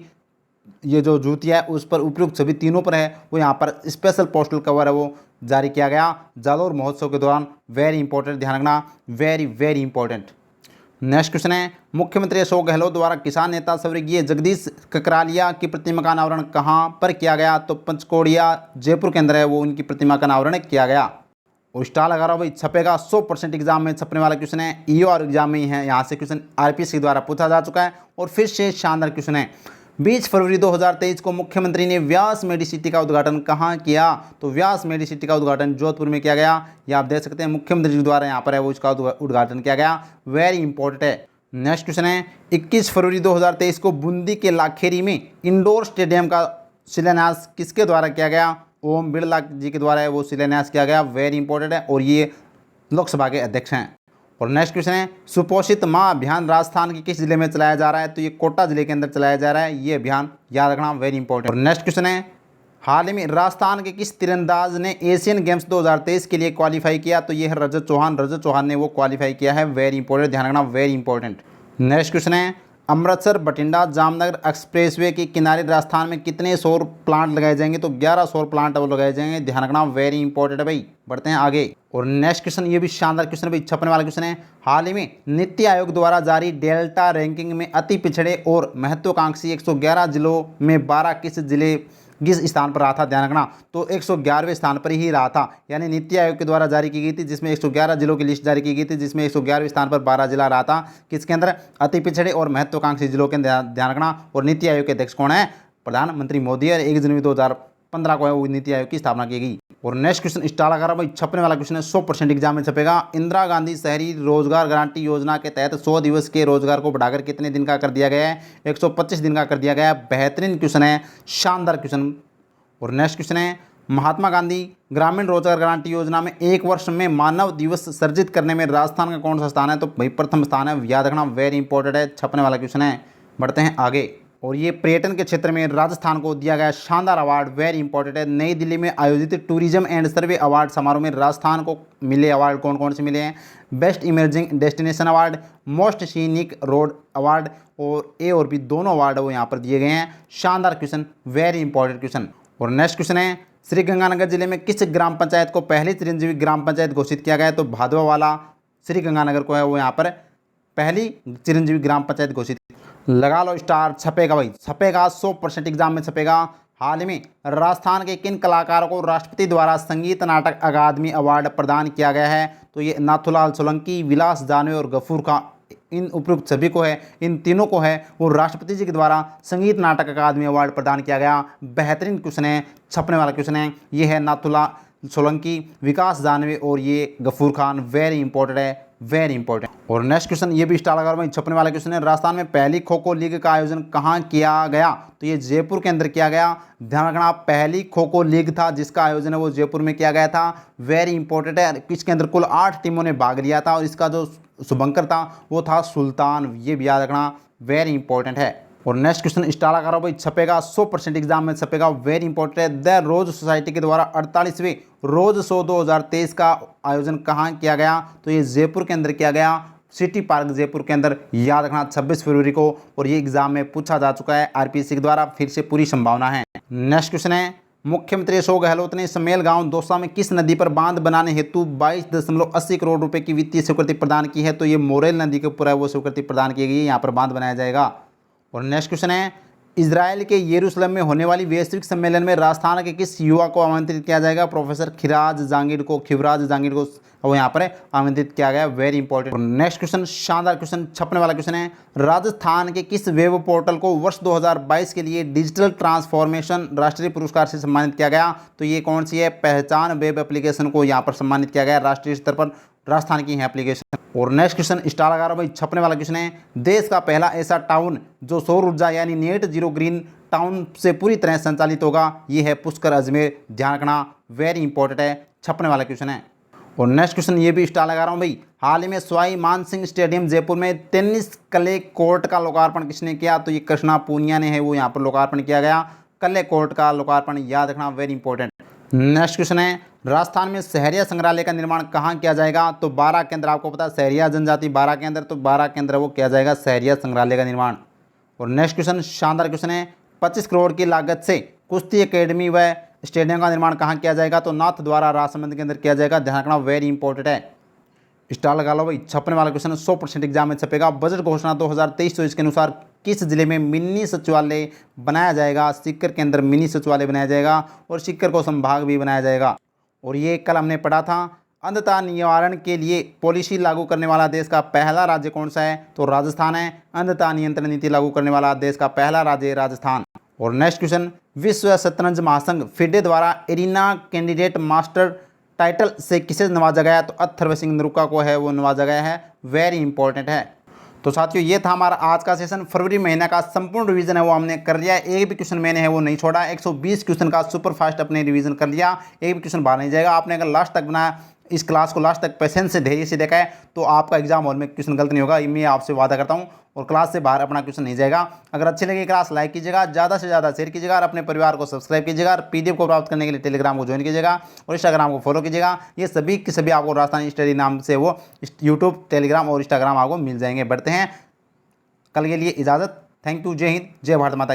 ये जो जूतिया है उस पर, उपयुक्त सभी तीनों पर है वो यहाँ पर स्पेशल पोस्टल कवर है वो जारी किया गया जालौर महोत्सव के दौरान। वेरी इंपॉर्टेंट, ध्यान रखना, very very important. Next question है, मुख्यमंत्री अशोक गहलोत द्वारा किसान नेता स्वर्गीय जगदीश ककरालिया की प्रतिमा का अनावरण कहाँ पर किया गया? तो पंचकोड़िया जयपुर के अंदर है वो उनकी प्रतिमा का अनावरण किया गया। और स्टार लगा रहा हूँ भाई, छपेगा 100% एग्जाम में छपने वाला क्वेश्चन है। ईओ और एग्जाम में ही है, यहाँ से क्वेश्चन आरपीएससी द्वारा पूछा जा चुका है। और फिर से शानदार क्वेश्चन है, 20 फरवरी 2023 को मुख्यमंत्री ने व्यास मेडिसिटी का उद्घाटन कहाँ किया? तो व्यास मेडिसिटी का उद्घाटन जोधपुर में किया गया। ये आप देख सकते हैं मुख्यमंत्री द्वारा यहाँ पर है वो इसका उद्घाटन किया गया। वेरी इंपॉर्टेंट है। नेक्स्ट क्वेश्चन है, 21 फरवरी 2023 को बूंदी के लाखेरी में इंडोर स्टेडियम का शिलान्यास किसके द्वारा किया गया? ओम बिरला जी के द्वारा है वो शिलान्यास किया गया। वेरी इंपॉर्टेंट है। और ये लोकसभा के अध्यक्ष हैं। और नेक्स्ट क्वेश्चन है, सुपोषित माँ अभियान राजस्थान के किस जिले में चलाया जा रहा है? तो ये कोटा जिले के अंदर चलाया जा रहा है ये अभियान, याद रखना, वेरी इंपॉर्टेंट। और नेक्स्ट क्वेश्चन है, हाल ही में राजस्थान के किस तीरंदाज ने एशियन गेम्स 2023 के लिए क्वालिफाई किया? तो ये है रजत चौहान। रजत चौहान ने वो क्वालिफाई किया है। वेरी इंपॉर्टेंट, ध्यान रखना, वेरी इंपॉर्टेंट। नेक्स्ट क्वेश्चन है, अमृतसर बठिंडा जामनगर एक्सप्रेसवे के किनारे राजस्थान में कितने सौर प्लांट लगाए जाएंगे? तो 11 सौर प्लांट वो लगाए जाएंगे। ध्यान रखना, वेरी इंपॉर्टेंट है भाई। बढ़ते हैं आगे। और नेक्स्ट क्वेश्चन ये भी शानदार क्वेश्चन है भाई, छपने वाला क्वेश्चन है, हाल ही में नीति आयोग द्वारा जारी डेल्टा रैंकिंग में अति पिछड़े और महत्वाकांक्षी 111 जिलों में 12 किस स्थान पर रहा था? ध्यान रखना, तो 111वें स्थान पर ही रहा था। यानी नीति आयोग के द्वारा जारी की गई थी जिसमें 111 जिलों की लिस्ट जारी की गई थी जिसमें 111वें स्थान पर 12 जिला रहा था। किसके अंदर? अति पिछड़े और महत्वाकांक्षी जिलों के ध्यान रखना। और नीति आयोग के अध्यक्ष कौन है? प्रधानमंत्री मोदी है। 1 जनवरी 2015 को है वो नीति आयोग की स्थापना की गई। और नेक्स्ट क्वेश्चन स्टार लगा रहा भाई, छपने वाला क्वेश्चन है, 100% एग्जाम में छपेगा। इंदिरा गांधी शहरी रोजगार गारंटी योजना के तहत 100 दिवस के रोजगार को बढ़ाकर कितने दिन का कर दिया गया है? 125 दिन का कर दिया गया है। बेहतरीन क्वेश्चन है, शानदार क्वेश्चन। और नेक्स्ट क्वेश्चन है, महात्मा गांधी ग्रामीण रोजगार गारंटी योजना में 1 वर्ष में मानव दिवस सर्जित करने में राजस्थान का कौन सा स्थान है? तो भाई प्रथम स्थान है, याद रखना, वेरी इंपॉर्टेंट है, छपने वाला क्वेश्चन है। बढ़ते हैं आगे। और ये पर्यटन के क्षेत्र में राजस्थान को दिया गया शानदार अवार्ड, वेरी इंपॉर्टेंट है। नई दिल्ली में आयोजित टूरिज्म एंड सर्वे अवार्ड समारोह में राजस्थान को मिले अवार्ड कौन कौन से मिले हैं? Best emerging destination award, most scenic road award और ए और बी दोनों अवार्ड वो यहाँ पर दिए गए हैं। शानदार क्वेश्चन, वेरी इंपॉर्टेंट क्वेश्चन। और नेक्स्ट क्वेश्चन है, श्रीगंगानगर जिले में किस ग्राम पंचायत को पहली चिरंजीवी ग्राम पंचायत घोषित किया गया है? तो भादवा वाला श्रीगंगानगर को है वो यहाँ पर पहली चिरंजीवी ग्राम पंचायत घोषित। लगा लो स्टार, छपेगा भाई, छपेगा, 100% एग्जाम में छपेगा। हाल ही में राजस्थान के किन कलाकारों को राष्ट्रपति द्वारा संगीत नाटक अकादमी अवार्ड प्रदान किया गया है? तो ये नाथूलाल सोलंकी, विलास जानवे और गफूर का, इन उपयुक्त सभी को है, इन तीनों को है वो राष्ट्रपति जी के द्वारा संगीत नाटक अकादमी अवार्ड प्रदान किया गया। बेहतरीन क्वेश्चन है, छपने वाला क्वेश्चन है। ये है नाथूलाल सोलंकी, विकास जानवे और ये गफूर खान। वेरी इंपॉर्टेंट है, वेरी इंपॉर्टेंट। और नेक्स्ट क्वेश्चन ये भी स्टार अगर में छपने वाला क्वेश्चन है, राजस्थान में पहली खो खो लीग का आयोजन कहाँ किया गया? तो ये जयपुर के अंदर किया गया। ध्यान रखना, पहली खो खो लीग था जिसका आयोजन है वो जयपुर में किया गया था। वेरी इंपॉर्टेंट है। इसके अंदर कुल 8 टीमों ने भाग लिया था और इसका जो शुभंकर था वो था सुल्तान, ये भी याद रखना, वेरी इंपॉर्टेंट है। और नेक्स्ट क्वेश्चन स्टार आकार भाई छपेगा, 100% एग्जाम में छपेगा, वेरी इंपॉर्टेंट है। द रोज सोसाइटी के द्वारा 48वें रोज शो 2023 का आयोजन कहाँ किया गया? तो ये जयपुर के अंदर किया गया, सिटी पार्क जयपुर के अंदर, याद रखना 26 फरवरी को। और ये एग्जाम में पूछा जा चुका है आरपीएससी के द्वारा, फिर से पूरी संभावना है। नेक्स्ट क्वेश्चन है, मुख्यमंत्री अशोक गहलोत ने समेल गांव दौसा में किस नदी पर बांध बनाने हेतु 22.80 करोड़ रुपए की वित्तीय स्वीकृति प्रदान की है? तो ये मोरेल नदी के ऊपर है वो स्वीकृति प्रदान की गई है, यहाँ पर बांध बनाया जाएगा। और नेक्स्ट क्वेश्चन है, इजराइल के यरूशलेम में होने वाली वैश्विक सम्मेलन में राजस्थान के किस युवा को आमंत्रित किया जाएगा? प्रोफेसर खिराज जांगीर को वो यहाँ पर आमंत्रित किया गया, वेरी इंपॉर्टेंट। नेक्स्ट क्वेश्चन शानदार क्वेश्चन, छपने वाला क्वेश्चन है, राजस्थान के किस वेब पोर्टल को वर्ष 2022 के लिए डिजिटल ट्रांसफॉर्मेशन राष्ट्रीय पुरस्कार से सम्मानित किया गया? तो ये कौन सी है? पहचान वेब एप्लीकेशन को यहाँ पर सम्मानित किया गया, राष्ट्रीय स्तर पर राजस्थान की है एप्लीकेशन। और नेक्स्ट क्वेश्चन स्टार लगा रहा भाई छपने वाला क्वेश्चन है, देश का पहला ऐसा टाउन जो सौर ऊर्जा यानी नेट जीरो ग्रीन टाउन से पूरी तरह संचालित होगा, ये है पुष्कर अजमेर, ध्यान रखना, वेरी इंपॉर्टेंट है, छपने वाला क्वेश्चन है। और नेक्स्ट क्वेश्चन ये भी स्टार लगा रहा हूँ भाई, हाल ही में सवाई मानसिंह स्टेडियम जयपुर में टेनिस क्ले कोर्ट का लोकार्पण किसने किया? तो ये कृष्णा पूनिया ने है वो यहाँ पर लोकार्पण किया गया, क्ले कोर्ट का लोकार्पण, याद रखना, वेरी इंपॉर्टेंट। नेक्स्ट क्वेश्चन है, राजस्थान में सहरिया संग्रहालय का निर्माण कहाँ किया जाएगा? तो 12 के अंदर, आपको पता है सहरिया जनजाति 12 के अंदर, तो 12 के अंदर वो किया जाएगा सहरिया संग्रहालय का निर्माण। और नेक्स्ट क्वेश्चन शानदार क्वेश्चन है, 25 करोड़ की लागत से कुश्ती एकेडमी व स्टेडियम का निर्माण कहाँ किया जाएगा? तो नाथ द्वारा राजसमंद के अंदर किया जाएगा, ध्यान रखना, वेरी इंपॉर्टेंट है। स्टार लगा लो भाई, छपने वाला क्वेश्चन 100% एग्जाम में छपेगा। बजट घोषणा 2023-24 के अनुसार किस जिले में मिनी सचिवालय बनाया जाएगा? सीकर के अंदर मिनी सचिवालय बनाया जाएगा और सीकर को संभाग भी बनाया जाएगा। और ये कल हमने पढ़ा था, अंधता निवारण के लिए पॉलिसी लागू करने वाला देश का पहला राज्य कौन सा है? तो राजस्थान है, अंधता नियंत्रण नीति लागू करने वाला देश का पहला राज्य राजस्थान। और नेक्स्ट क्वेश्चन, विश्व शतरंज महासंघ फिडे द्वारा एरिना कैंडिडेट मास्टर टाइटल से किसे नवाजा गया? तो अथर्व सिंह नरूका को है वो नवाजा गया है, वेरी इंपॉर्टेंट है। तो साथियों ये था हमारा आज का सेशन, फरवरी महीने का संपूर्ण रिवीजन है वो हमने कर लिया, एक भी क्वेश्चन मैंने है वो नहीं छोड़ा, 120 क्वेश्चन का सुपर फास्ट अपने रिवीजन कर लिया, एक भी क्वेश्चन बाहर नहीं जाएगा। आपने अगर लास्ट तक बनाया, इस क्लास को लास्ट तक पेशेंस से धैर्य से देखा है, तो आपका एग्जाम हॉल में क्वेश्चन गलत नहीं होगा, मैं आपसे वादा करता हूँ। और क्लास से बाहर अपना क्वेश्चन नहीं जाएगा। अगर अच्छी लगी क्लास, लाइक कीजिएगा, ज़्यादा से ज़्यादा शेयर कीजिएगा और अपने परिवार को सब्सक्राइब कीजिएगा। और पीडीएफ को प्राप्त करने के लिए टेलीग्राम को ज्वाइन कीजिएगा और इंस्टाग्राम को फॉलो कीजिएगा। ये सभी के सभी आपको राजस्थान स्टडी नाम से वो यूट्यूब, टेलीग्राम और इंस्टाग्राम आपको मिल जाएंगे। बढ़ते हैं, कल के लिए इजाज़त, थैंक यू, जय हिंद, जय भारत माता की।